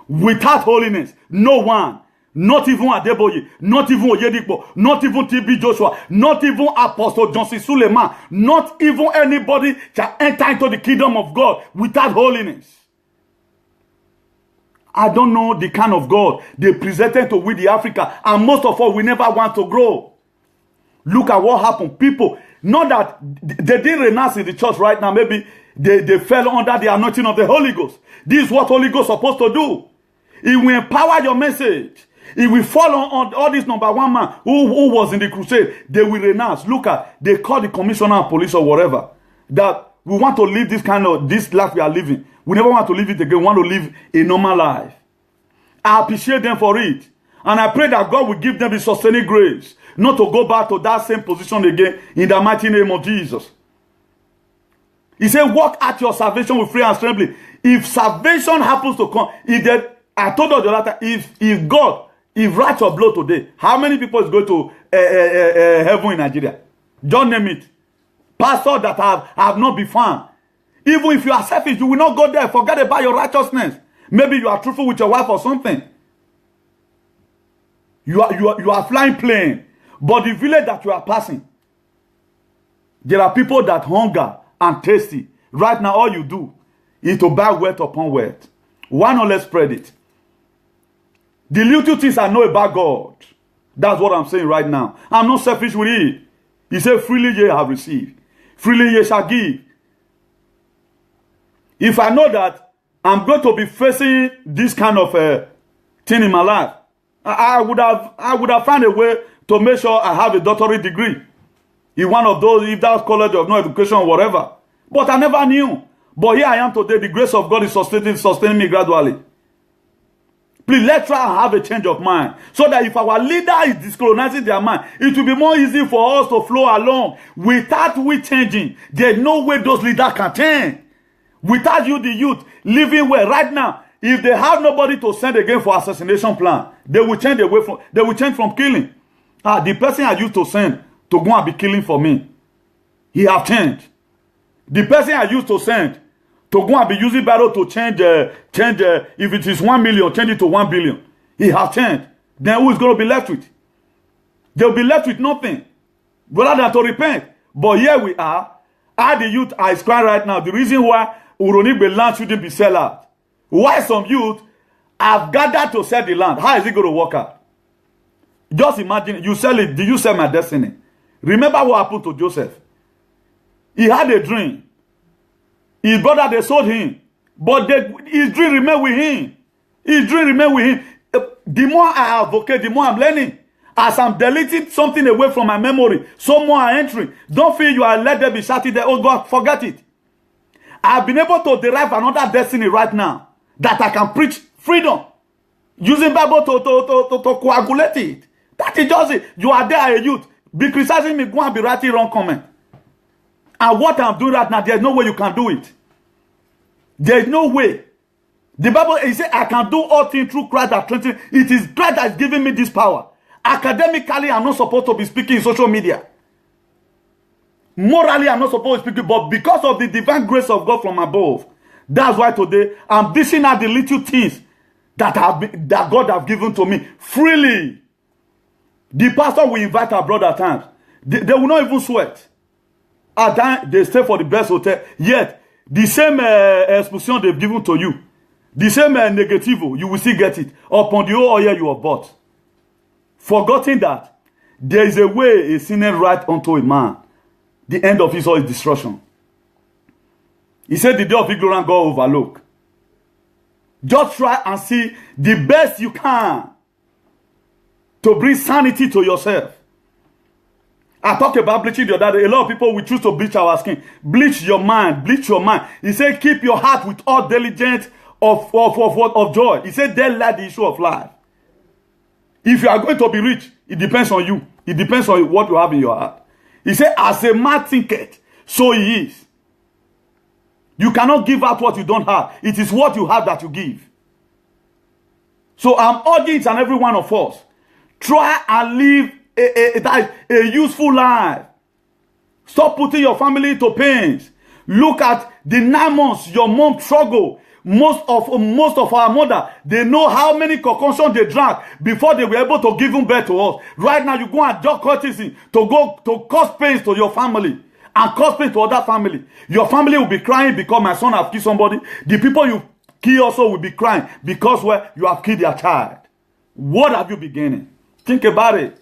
no one, not even Adeboye, not even Oyedipo, not even TB Joshua, not even Apostle Johnson Suleiman, not even anybody shall enter into the kingdom of God without holiness. I don't know the kind of God they presented to we the Africa, and most of us, we never want to grow. Look at what happened. People, not that they didn't renounce in the church right now, maybe they fell under the anointing of the Holy Ghost. This is what Holy Ghost is supposed to do. It will empower your message. It will fall on all this number one man who was in the crusade. They will renounce. Look at, they call the commissioner of police or whatever, that we want to live this life we are living. We never want to live it again. We want to live a normal life. I appreciate them for it. And I pray that God will give them the sustaining grace not to go back to that same position again in the mighty name of Jesus. He said, walk at your salvation with fear and trembling. If salvation happens to come, I told you the other time, if God, if write your blood today, how many people is going to heaven in Nigeria? Don't name it. Pastor that have not been found. Even if you are selfish, you will not go there. Forget about your righteousness. Maybe you are truthful with your wife or something. You are flying plane. But the village that you are passing, there are people that hunger and thirsty. Right now, all you do is to buy wealth upon wealth. Why not let's spread it? The little things I know about God. That's what I'm saying right now. I'm not selfish with it. He said, freely ye have received. Freely ye shall give. If I know that I'm going to be facing this kind of thing in my life, I would have found a way to make sure I have a doctorate degree in one of those, if that's college of no education or whatever. But I never knew. But here I am today. The grace of God is sustaining me gradually. Please, let's try and have a change of mind, so that if our leader is discolonizing their mind, it will be more easy for us to flow along. Without we changing, there's no way those leaders can change. Without you, the youth, living well right now, if they have nobody to send again for assassination plan, they will change from killing. The person I used to send to go and be killing for me, he have changed. The person I used to send to go and be using barrel to change, if it is 1 million, change it to 1 billion. He has changed. Then who is going to be left with? They'll be left with nothing, rather than to repent. But here we are. The youth are crying right now. The reason why Uronigbe land shouldn't be sell out. Why some youth have gathered to sell the land? How is it going to work out? Just imagine, you sell it. Did you sell my destiny? Remember what happened to Joseph? He had a dream. His brother, they sold him. But his dream remained with him. His dream remained with him. The more I advocate, the more I'm learning. As I'm deleting something away from my memory, some more are entering. Don't feel you are let them be shouting there. Oh God, forget it. I've been able to derive another destiny right now that I can preach freedom. Using Bible to coagulate it. That is just it. You are there, a youth. Be criticizing me, go and be writing wrong comment. And what I'm doing right now, there's no way you can do it. There's no way. The Bible, it says, I can do all things through Christ that strengthens me. It is Christ that is giving me this power. Academically, I'm not supposed to be speaking in social media. Morally, I'm not supposed to speak, but because of the divine grace of God from above, that's why today I'm dishing out the little things that God have given to me freely. The pastor will invite our brother at times. They will not even sweat. At times, they stay for the best hotel. Yet, the same expulsion they've given to you, the same negativo, you will still get it upon the oil you have bought. Forgetting that there is a way a sinner right unto a man. The end of his all is destruction. He said the day of ignorance God overlook. Just try and see the best you can. to bring sanity to yourself. I talked about bleaching the other day. A lot of people will choose to bleach our skin. Bleach your mind. Bleach your mind. He said, keep your heart with all diligence of joy. He said, then let the issue of life. If you are going to be rich, it depends on you. It depends on what you have in your heart. He said, as a man thinketh, so he is. You cannot give out what you don't have. It is what you have that you give. So I'm urging each and every one of us, try and live a useful life. Stop putting your family to pains. Look at the 9 months your mom struggled. Most of our mother, they know how many concussions they drank before they were able to give birth to us. Right now, you go and do courtesy to go to cause pains to your family and cause pain to other family. Your family will be crying because my son has killed somebody. The people you kill also will be crying because you have killed their child. What have you been gaining? Think about it.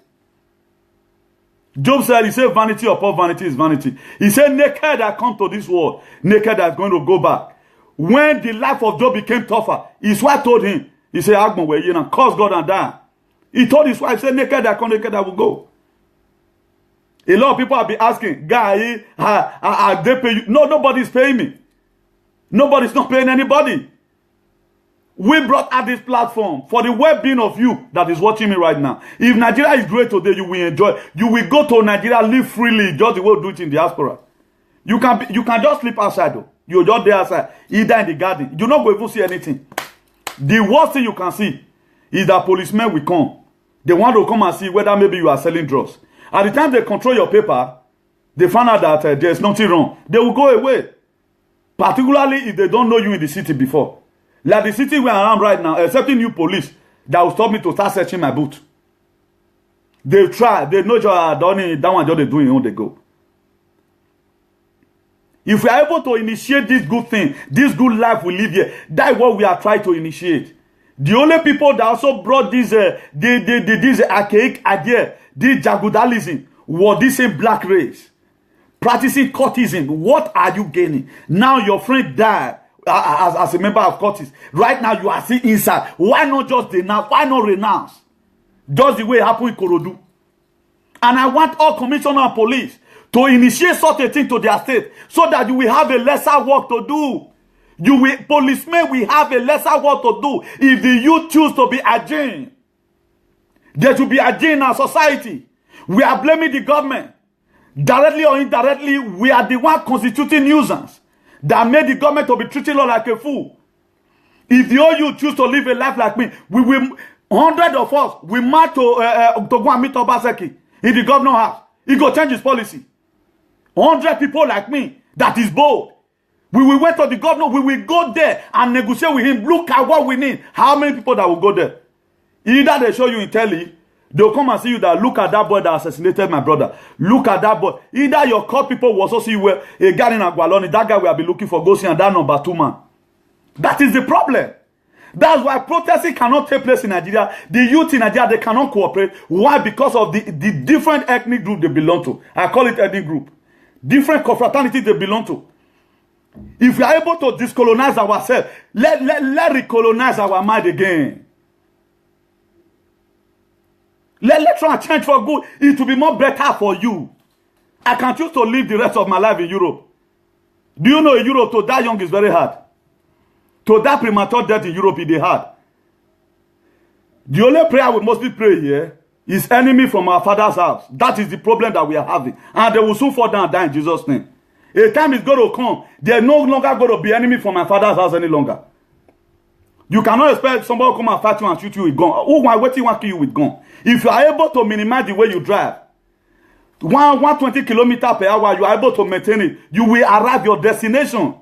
Job said, he said, vanity upon vanity is vanity. He said, naked I come to this world, naked I'm going to go back. When the life of Job became tougher, his wife told him, he said, Agmon, where you know, curse God and die. He told his wife, say, naked I come, naked I will go. A lot of people have been asking, guy, they pay you? No, nobody's paying me. Nobody's not paying anybody. We brought out this platform for the well-being of you that is watching me right now. If Nigeria is great today, you will enjoy. You will go to Nigeria, live freely, just the way we do it in the diaspora. You can just sleep outside though. You're just there outside, either in the garden. You're not going to see anything. The worst thing you can see is that policemen will come. They want to come and see whether maybe you are selling drugs. At the time they control your paper, they find out that there's nothing wrong. They will go away. Particularly if they don't know you in the city before. Like the city where I am right now, excepting new police that will stop me to start searching my boot. They try. They know you are done that one, just they doing on they go. If we are able to initiate this good thing, this good life we live here, that's what we are trying to initiate. The only people that also brought this archaic idea, this jagudalism, were this same black race. Practicing courtism. What are you gaining? Now your friend died as a member of courtis. Right now you are still inside. Why not just denounce? Why not renounce? Just the way it happened in Korodu. And I want all commissioner of police to initiate such a thing to their state so that you will have a lesser work to do. Policemen will have a lesser work to do if the youth choose to be aging. There should be aging in our society. We are blaming the government. Directly or indirectly, we are the one constituting nuisance that made the government to be treating us like a fool. If the old youth choose to live a life like me, we will, 100 of us, we march to go and meet Obaseki in the governor's house. He go change his policy. 100 people like me, that is bold. We will wait for the governor. We will go there and negotiate with him. Look at what we need. How many people that will go there? Either they show you in telly, they'll come and see you that look at that boy that assassinated my brother. Look at that boy. Either your court people will also see you where a guy in Agualoni, that guy we have been looking for, go see and that number 2 man. That is the problem. That's why protesting cannot take place in Nigeria. The youth in Nigeria, they cannot cooperate. Why? Because of the different ethnic group they belong to. I call it ethnic group. Different confraternity they belong to. If we are able to discolonize ourselves, let recolonize our mind again. Let's try and change for good. It will be more better for you. I can choose to live the rest of my life in Europe. Do you know in Europe to die young is very hard? To die premature death in Europe is hard. The only prayer we mostly pray here is enemy from our father's house. That is the problem that we are having. And they will soon fall down and die in Jesus' name. A time is going to come. They're no longer going to be enemy from my father's house any longer. You cannot expect somebody to come and fight you and shoot you with gun. Who want to kill you with gun? If you are able to minimize the way you drive, 120 kilometers per hour, you are able to maintain it, you will arrive your destination.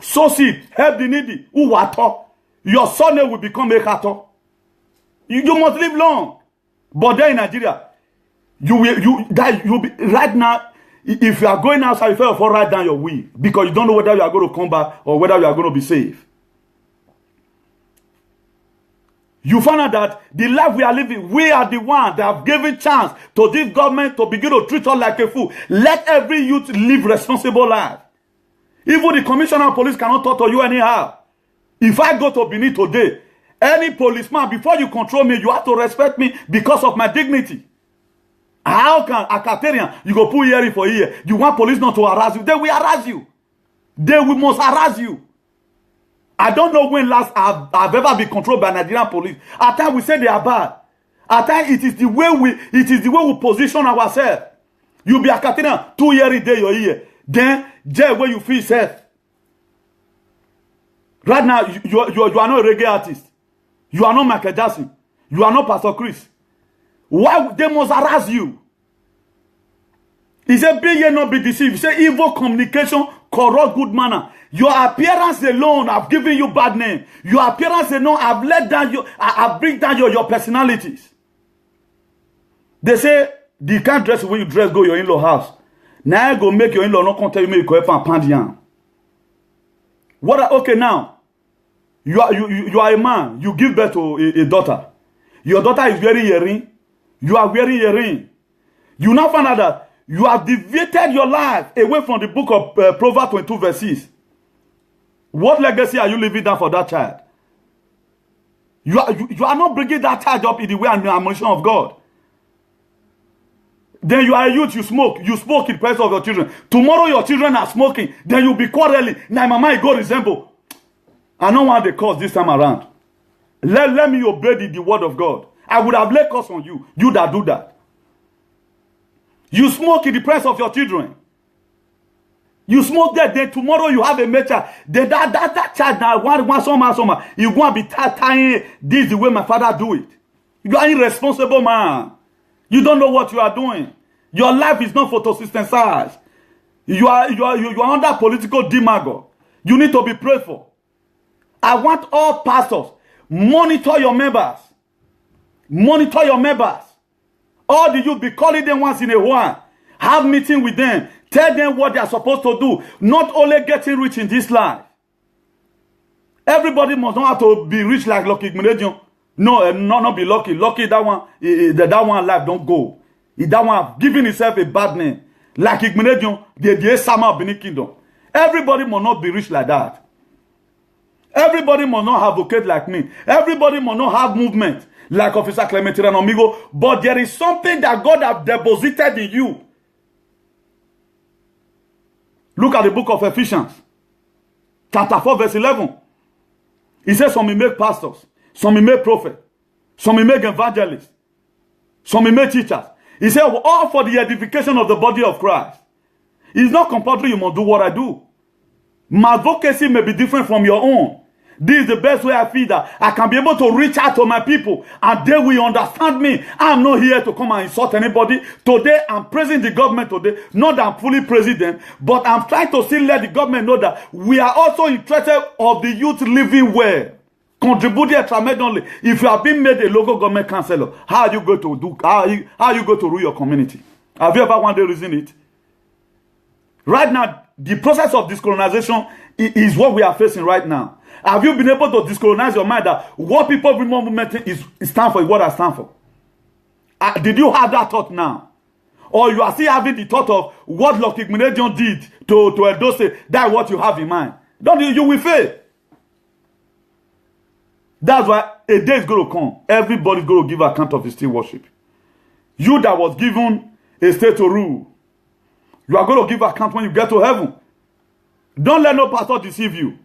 So see, help the needy. Your son will become a cattle. You must live long. But there in Nigeria, you'll be right now. If you are going outside, you fall right down your wheel because you don't know whether you are going to come back or whether you are going to be safe. You find out that the life we are living, we are the ones that have given chance to this government to begin to treat us like a fool. Let every youth live responsible life. Even the commissioner of police cannot talk to you anyhow. If I go to Benin today, Any policeman, before you control me, you have to respect me because of my dignity. How can a Catarian, you go put hearing for ear? You want police not to harass you? They will harass you. They will must harass you. I don't know when last I've ever been controlled by Nigerian police. At times we say they are bad. At times it is the way we position ourselves. You be a Catarian 2 years a day your ear. Then jail where you feel safe. Right now you are not a reggae artist. You are not Michael Jackson. You are not Pastor Chris. Why they must harass you? He said, be ye not be deceived. He said, evil communication corrupt good manner. Your appearance alone have given you bad name. Your appearance alone have let down you, have bring down your personalities. They say, you can't dress when you dress, go your in-law house. Now you go make your in-law not come tell you make you go up and pound yam. What? Okay, now you are a man. You give birth to a daughter. Your daughter is wearing a ring. You are wearing a ring. You now find out that you have deviated your life away from the book of Proverbs 22 verse 6. What legacy are you leaving down for that child? You are not bringing that child up in the way and the admonition of God. Then you are a youth, you smoke in the presence of your children. Tomorrow your children are smoking, then you'll be quarreling. Now mama, you go resemble. I don't want the cause this time around. Let me obey the word of God. I would have laid curse on you, you that do that. You smoke in the presence of your children. You smoke there, then tomorrow you have a mecha. Then that child now, one summer, you going to be tying this the way my father do it. You are irresponsible man. You don't know what you are doing. Your life is not photosynthesized. You are under political demagogue. You need to be prayed for. I want all pastors, monitor your members. Monitor your members. Or do you be calling them once in a while? Have meeting with them. Tell them what they are supposed to do. Not only getting rich in this life. Everybody must not have to be rich like Lucky Igbenedion. No, not be lucky. Lucky that one life don't go. That one giving himself a bad name. Like Igbenedion, the Sama of Benin Kingdom. Everybody must not be rich like that. Everybody must not have vocation like me. Everybody must not have movement like Officer Clementine Omigo. But there is something that God has deposited in you. Look at the book of Ephesians. Chapter 4 verse 11. He says some will make pastors. Some will make prophets. Some will make evangelists. Some will make teachers. He said all for the edification of the body of Christ. It's not compulsory you must do what I do. My advocacy may be different from your own. This is the best way I feel that I can be able to reach out to my people and they will understand me. I'm not here to come and insult anybody. Today, I'm praising the government today. Not that I'm fully praising them, but I'm trying to still let the government know that we are also interested of the youth living well. Contributing tremendously. If you have been made a local government councillor, how are you going to do? How are you going to rule your community? Have you ever one day reasoned it? Right now, the process of discolonization is what we are facing right now. Have you been able to discolonize your mind that what people remember movement is stand for is what I stand for? Did you have that thought now? Or you are still having the thought of what Lucky Igbenedion did to Edo State? That's what you have in mind. Don't you will fail. That's why a day is going to come. Everybody's going to give account of his still worship. You that was given a state to rule, you are going to give account when you get to heaven. Don't let no pastor deceive you.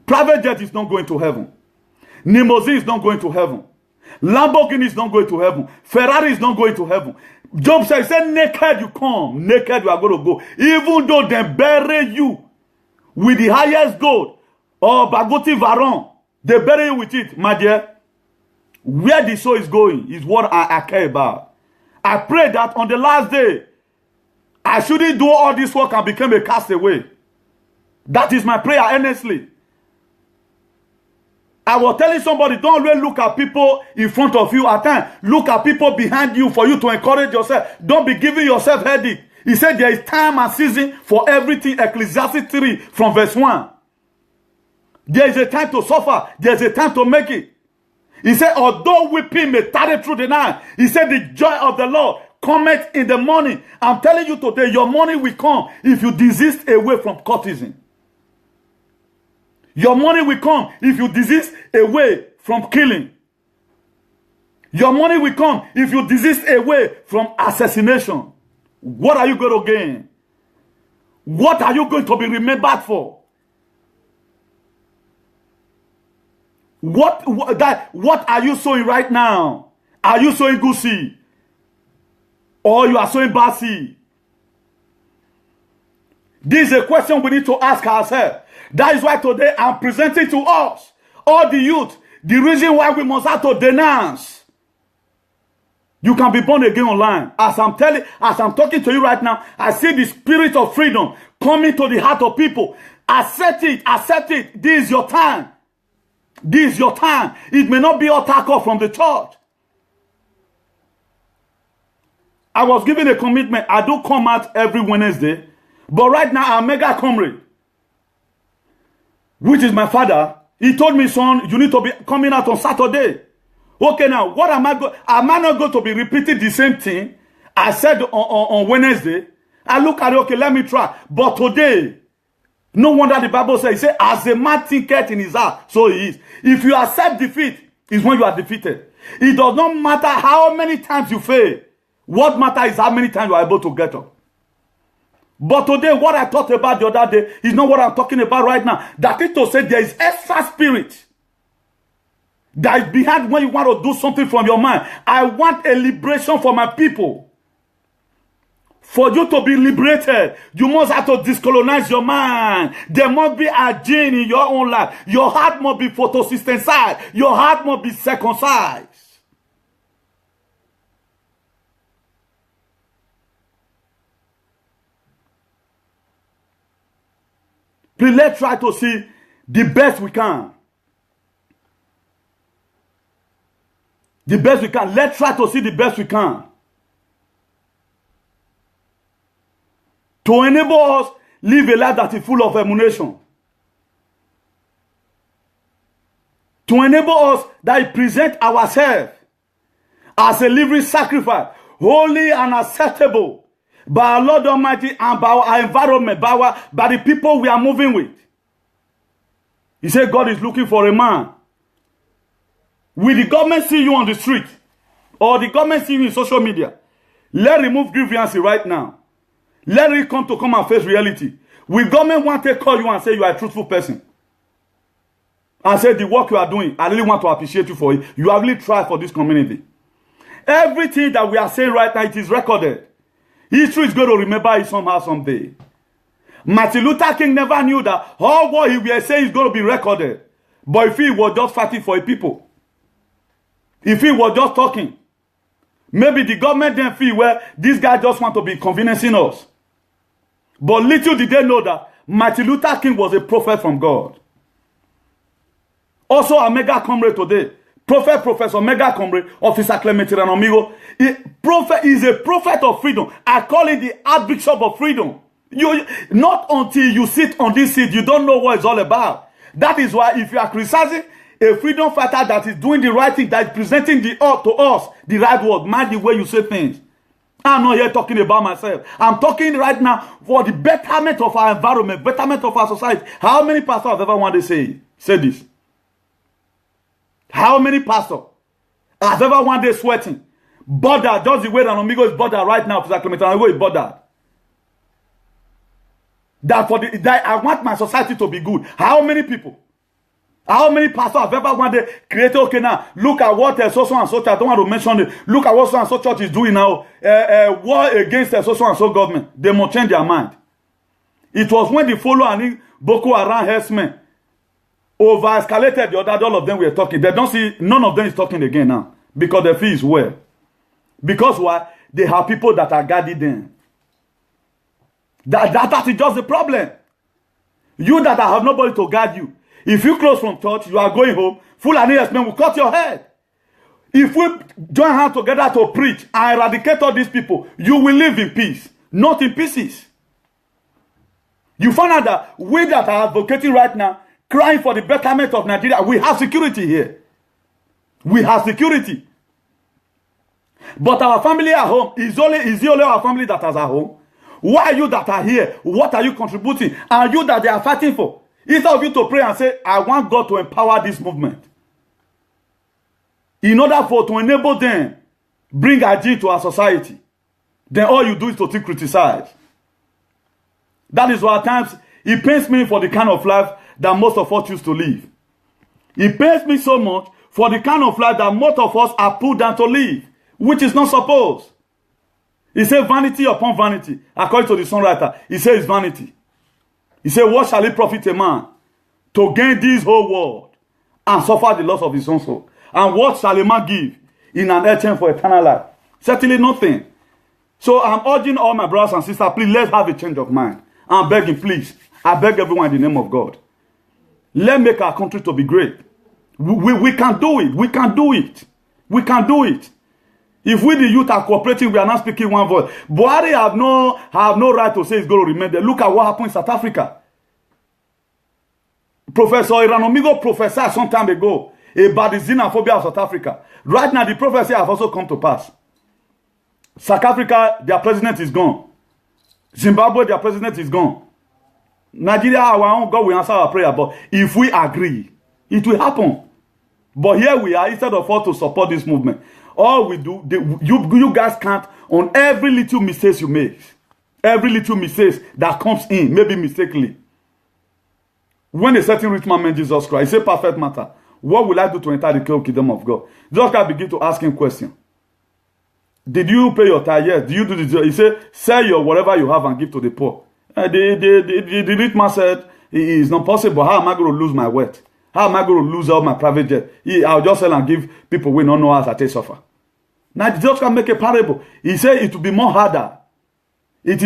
Private jet is not going to heaven. Limousine is not going to heaven. Lamborghini is not going to heaven. Ferrari is not going to heaven. Job said, naked you come, naked you are going to go. Even though they bury you with the highest gold or Bagoti Varon, they bury you with it, my dear. Where the soul is going is what I care about. I pray that on the last day, I shouldn't do all this work and become a castaway. That is my prayer, earnestly. I was telling somebody, don't really look at people in front of you at times. Look at people behind you for you to encourage yourself. Don't be giving yourself headache. He said there is time and season for everything. Ecclesiastes 3 from verse 1. There is a time to suffer. There is a time to make it. He said, although weeping may tarry through the night, he said the joy of the Lord cometh in the morning. I'm telling you today, your morning will come if you desist away from courtesan. Your money will come if you desist away from killing. Your money will come if you desist away from assassination. What are you going to gain? What are you going to be remembered for? What are you sowing right now? Are you sowing good seed? Or you are sowing bad seed? This is a question we need to ask ourselves. That is why today I'm presenting to us, all the youth, the reason why we must have to denounce. You can be born again online. As I'm talking to you right now, I see the spirit of freedom coming to the heart of people. Accept it, accept it. This is your time. This is your time. It may not be your tackle from the church. I was given a commitment. I do come out every Wednesday. But right now, our mega comrade, which is my father, he told me, son, you need to be coming out on Saturday. Okay, now, what am I not going to be repeating the same thing I said on Wednesday? I look at it, okay, let me try. But today, no wonder the Bible says, as a man thinketh in his heart, so he is. If you accept defeat, is when you are defeated. It does not matter how many times you fail. What matters is how many times you are able to get up. But today, what I talked about the other day is not what I'm talking about right now. That is to say, there is extra spirit that is behind when you want to do something from your mind. I want a liberation for my people. For you to be liberated, you must have to discolonize your mind. There must be a gene in your own life. Your heart must be photosynthesized. Your heart must be circumcised. Please, let's try to see the best we can. The best we can. Let's try to see the best we can. To enable us live a life that is full of emulation. To enable us that we present ourselves as a living sacrifice, holy and acceptable by our Lord Almighty and by our environment, by the people we are moving with. He said God is looking for a man. Will the government see you on the street? Or the government see you in social media? Let's remove grievances right now. Let it come and face reality. Will government want to call you and say you are a truthful person? And say the work you are doing, I really want to appreciate you for it. You have really tried for this community. Everything that we are saying right now, it is recorded. History is going to remember it somehow someday. Martin Luther King never knew that all what he was saying is going to be recorded. But if he was just fighting for a people, if he was just talking, maybe the government didn't feel, well, this guy just want to be conveniencing us. But little did they know that Martin Luther King was a prophet from God. Also a mega comrade today. Professor Mega Comrade, Officer Clemente Ranomigo. Prophet is a prophet of freedom. I call it the Archbishop of Freedom. Not until you sit on this seat, you don't know what it's all about. That is why if you are criticizing a freedom fighter that is doing the right thing, that is presenting to us the right word, mind the way you say things. I'm not here talking about myself. I'm talking right now for the betterment of our environment, betterment of our society. How many pastors have ever wanted to say this? How many pastors have ever one day sweating? Bothered, just the way that Amigo is bothered right now, Officer Clemente Amigo is bothered. That I want my society to be good. How many people? How many pastors have ever one day created, okay now, look at what so and so, I don't want to mention it, look at what so and so church is doing now, war against so and so government. They must change their mind. It was when the follow and Boko Haram herdsmen over-escalated the other, all of them were talking. They don't see, none of them is talking again now. Because the fee is well. Because why? They have people that are guarding them. That is just the problem. You that have nobody to guard you. If you close from church, you are going home, Fulani men will cut your head. If we join hands together to preach and eradicate all these people, you will live in peace, not in pieces. You find out that we that are advocating right now, crying for the betterment of Nigeria, we have security here. We have security. But our family at home, is it only our family that is at home? Why are you that are here? What are you contributing? And you that they are fighting for? Instead of you to pray and say, I want God to empower this movement. in order to enable them bring hygiene to our society, then all you do is to criticize. That is why at times it pains me for the kind of life that most of us used to live. It pains me so much for the kind of life that most of us are put down to live, which is not supposed. He said vanity upon vanity. According to the songwriter, he says vanity. He said, what shall it profit a man to gain this whole world and suffer the loss of his own soul? And what shall a man give in an exchange for eternal life? Certainly nothing. So I'm urging all my brothers and sisters, please, let's have a change of mind. I'm begging, please. I beg everyone in the name of God. Let's make our country to be great. We can do it. We can do it. We can do it. If we, the youth, are cooperating, we are not speaking one voice. Buhari have no right to say it's going to remain there. Look at what happened in South Africa. Professor Iranomigo prophesied some time ago about the xenophobia of South Africa. Right now, the prophecy has also come to pass. South Africa, their president is gone. Zimbabwe, their president is gone. Nigeria, our own God will answer our prayer. But if we agree, it will happen. But here we are, instead of us to support this movement, all we do, you guys count on every little mistake you make. Every little mistake that comes in, maybe mistakenly. When a certain rich man met Jesus Christ, it's a perfect matter. What will I do to enter the kingdom of God? Jesus Christ began to ask him questions. Did you pay your tithe? Yes. Do you do this? He said, sell your whatever you have and give to the poor. The rich man said, it is not possible. How am I going to lose my wealth? How am I going to lose all my private jet? I'll just sell and give people we don't know as I take suffer. Now Jesus can make a parable. He said it will be more harder. It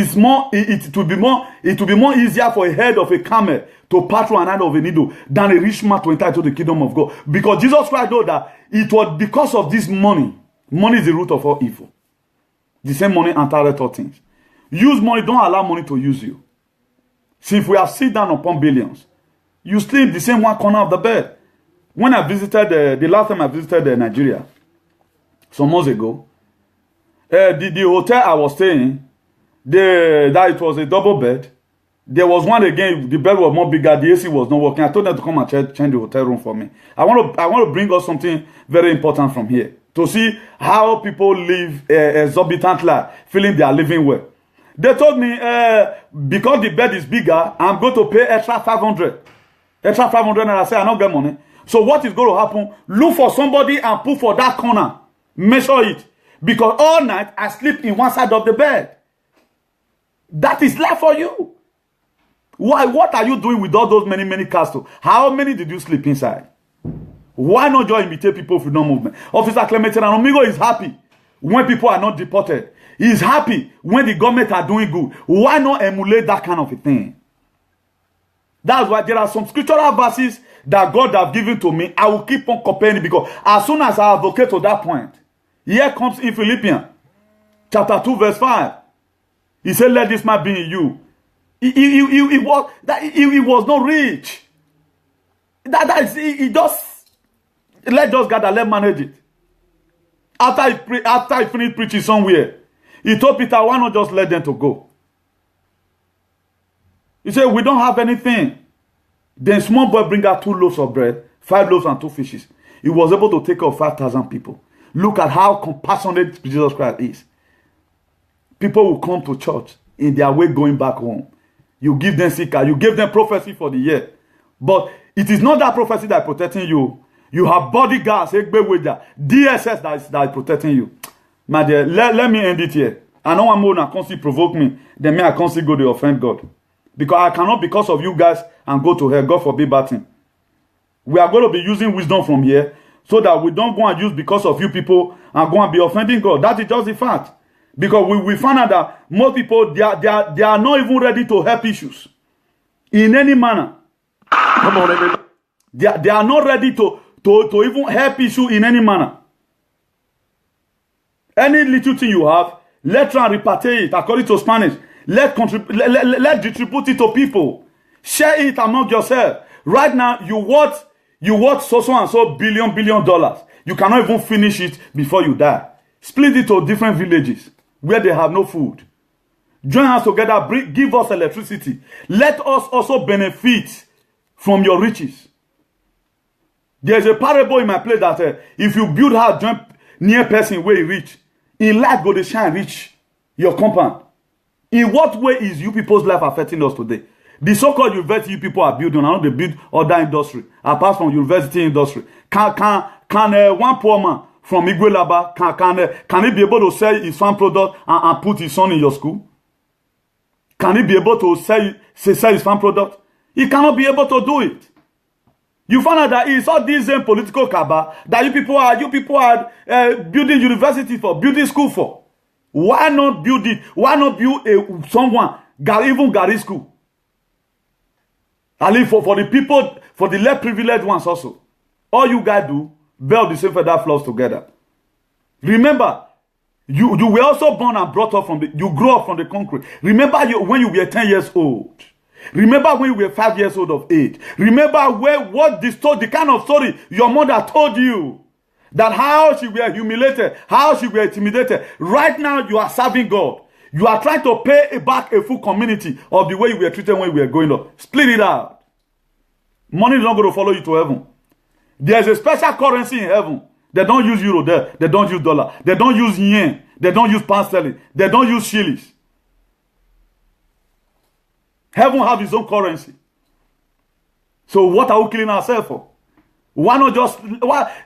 will be more easier for a head of a camel to pass through an end of a needle than a rich man to enter into the kingdom of God. Because Jesus Christ knows that it was because of this money. Money is the root of all evil. The same money entereth all things. Use money, don't allow money to use you. See, if we have sit down upon billions, you sleep the same one corner of the bed. When I visited, the last time I visited Nigeria, some months ago, the hotel I was staying, that it was a double bed. There was one again, the bed was more bigger, the AC was not working. I told them to come and change the hotel room for me. I want to bring us something very important from here, to see how people live exorbitant life, feeling they are living well. They told me, because the bed is bigger, I'm going to pay extra 500. Extra 500, and I say, I don't get money. So what is going to happen? Look for somebody and put for that corner. Measure it. Because all night, I sleep in one side of the bed. That is life for you. Why? What are you doing with all those many castles? How many did you sleep inside? Why not just imitate people with no movement? Officer Clement Iranomigo is happy when people are not deported. He is happy when the government are doing good. Why not emulate that kind of a thing? That's why there are some scriptural verses that God have given to me. I will keep on comparing it, because as soon as I advocate to that point, here comes in Philippians chapter 2 verse 5. He said, let this man be in you. He was not rich. He just let just gather, let manage it. After he finished preaching somewhere, he told Peter, why not just let them to go? He said, we don't have anything. Then small boy bring out 2 loaves of bread, 5 loaves and 2 fishes. He was able to take care of 5,000 people. Look at how compassionate Jesus Christ is. People will come to church in their way going back home. You give them seeker, you give them prophecy for the year. But it is not that prophecy that is protecting you. You have bodyguards, DSS that is protecting you. My dear, let me end it here. I know one more and constantly provoke me. Then I constantly go to offend God. Because I cannot, because of you guys, and go to hell. God forbid bad thing. We are going to be using wisdom from here, so that we don't go and use because of you people and go and be offending God. That is just the fact. Because we found out that most people, they are not even ready to help issues in any manner. Come on, everybody. They are not ready to even help issue in any manner. Any little thing you have, let's try and repartee it according to Spanish. Let distribute it to people. Share it among yourself. Right now, you worth so and so billion dollars. You cannot even finish it before you die. Split it to different villages where they have no food. Join us together. Give us electricity. Let us also benefit from your riches. There's a parable in my place that if you build house jump near person where you reach, in life go to shine reach your compound. In what way is you people's life affecting us today? The so-called university you people are building, I know they build other industry apart from university industry. Can one poor man from Igwelaba can he be able to sell his farm product and put his son in your school? Can he be able to sell his farm product? He cannot be able to do it. You find out that it's all these same political cabal that you people are building university for, building school for. Why not build it? Why not build someone, even Gary school? I live for the people, for the less privileged ones also. All you guys do, build the same feather floors together. Remember, you were also born and brought up you grew up from the concrete. Remember when you were 10 years old. Remember when you were 5 years old of age. Remember the kind of story your mother told you. That how she were humiliated, how she were intimidated. Right now you are serving God. You are trying to pay back a full community of the way you were treated when you were going up. Split it out. Money is not going to follow you to heaven. There's a special currency in heaven. They don't use euro there. They don't use dollar. They don't use yen. They don't use pound sterling. They don't use shillings. Heaven have its own currency. So what are we killing ourselves for? Why not just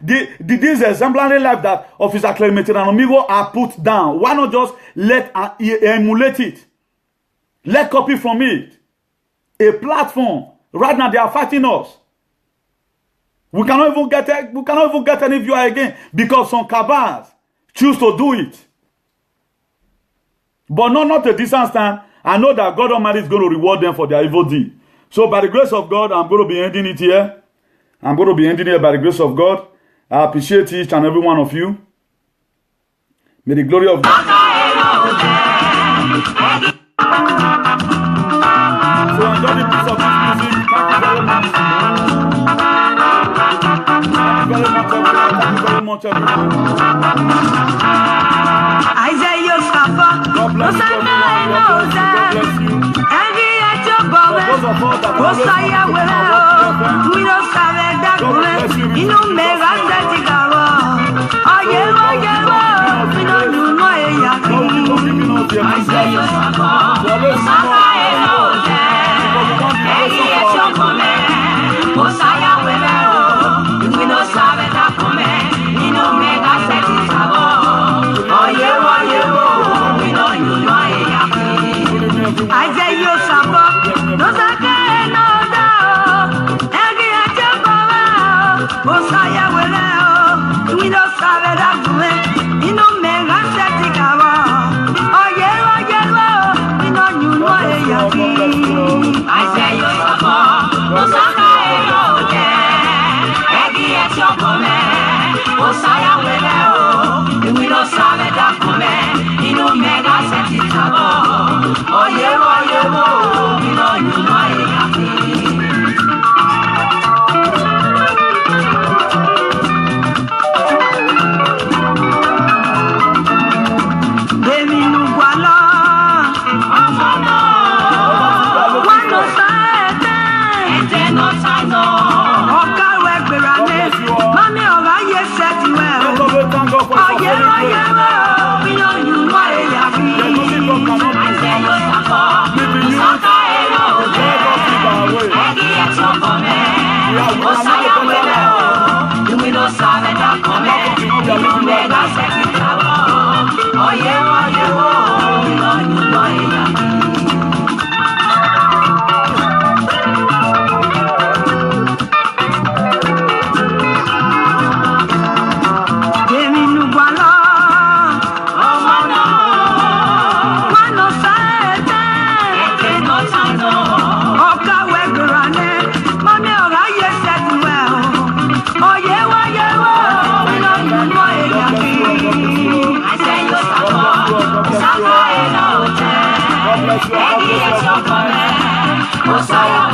this exemplary life that Officer Clemente and Amigo are put down? Why not just let emulate it? Let copy from it. A platform. Right now they are fighting us. We cannot even get any viewer again because some cabals choose to do it. But not a distant time. I know that God Almighty is going to reward them for their evil deed. So by the grace of God, I'm going to be ending it here. I'm going to be ending here by the grace of God. I appreciate each and every one of you. May the glory of God. So enjoy the piece of this music. Thank you very much. Thank you very much, everyone. Isaiah Sapa, God bless you, everyone. God bless you. Those of us that are we don't have that you know, mega we don't do no I say you Messiah.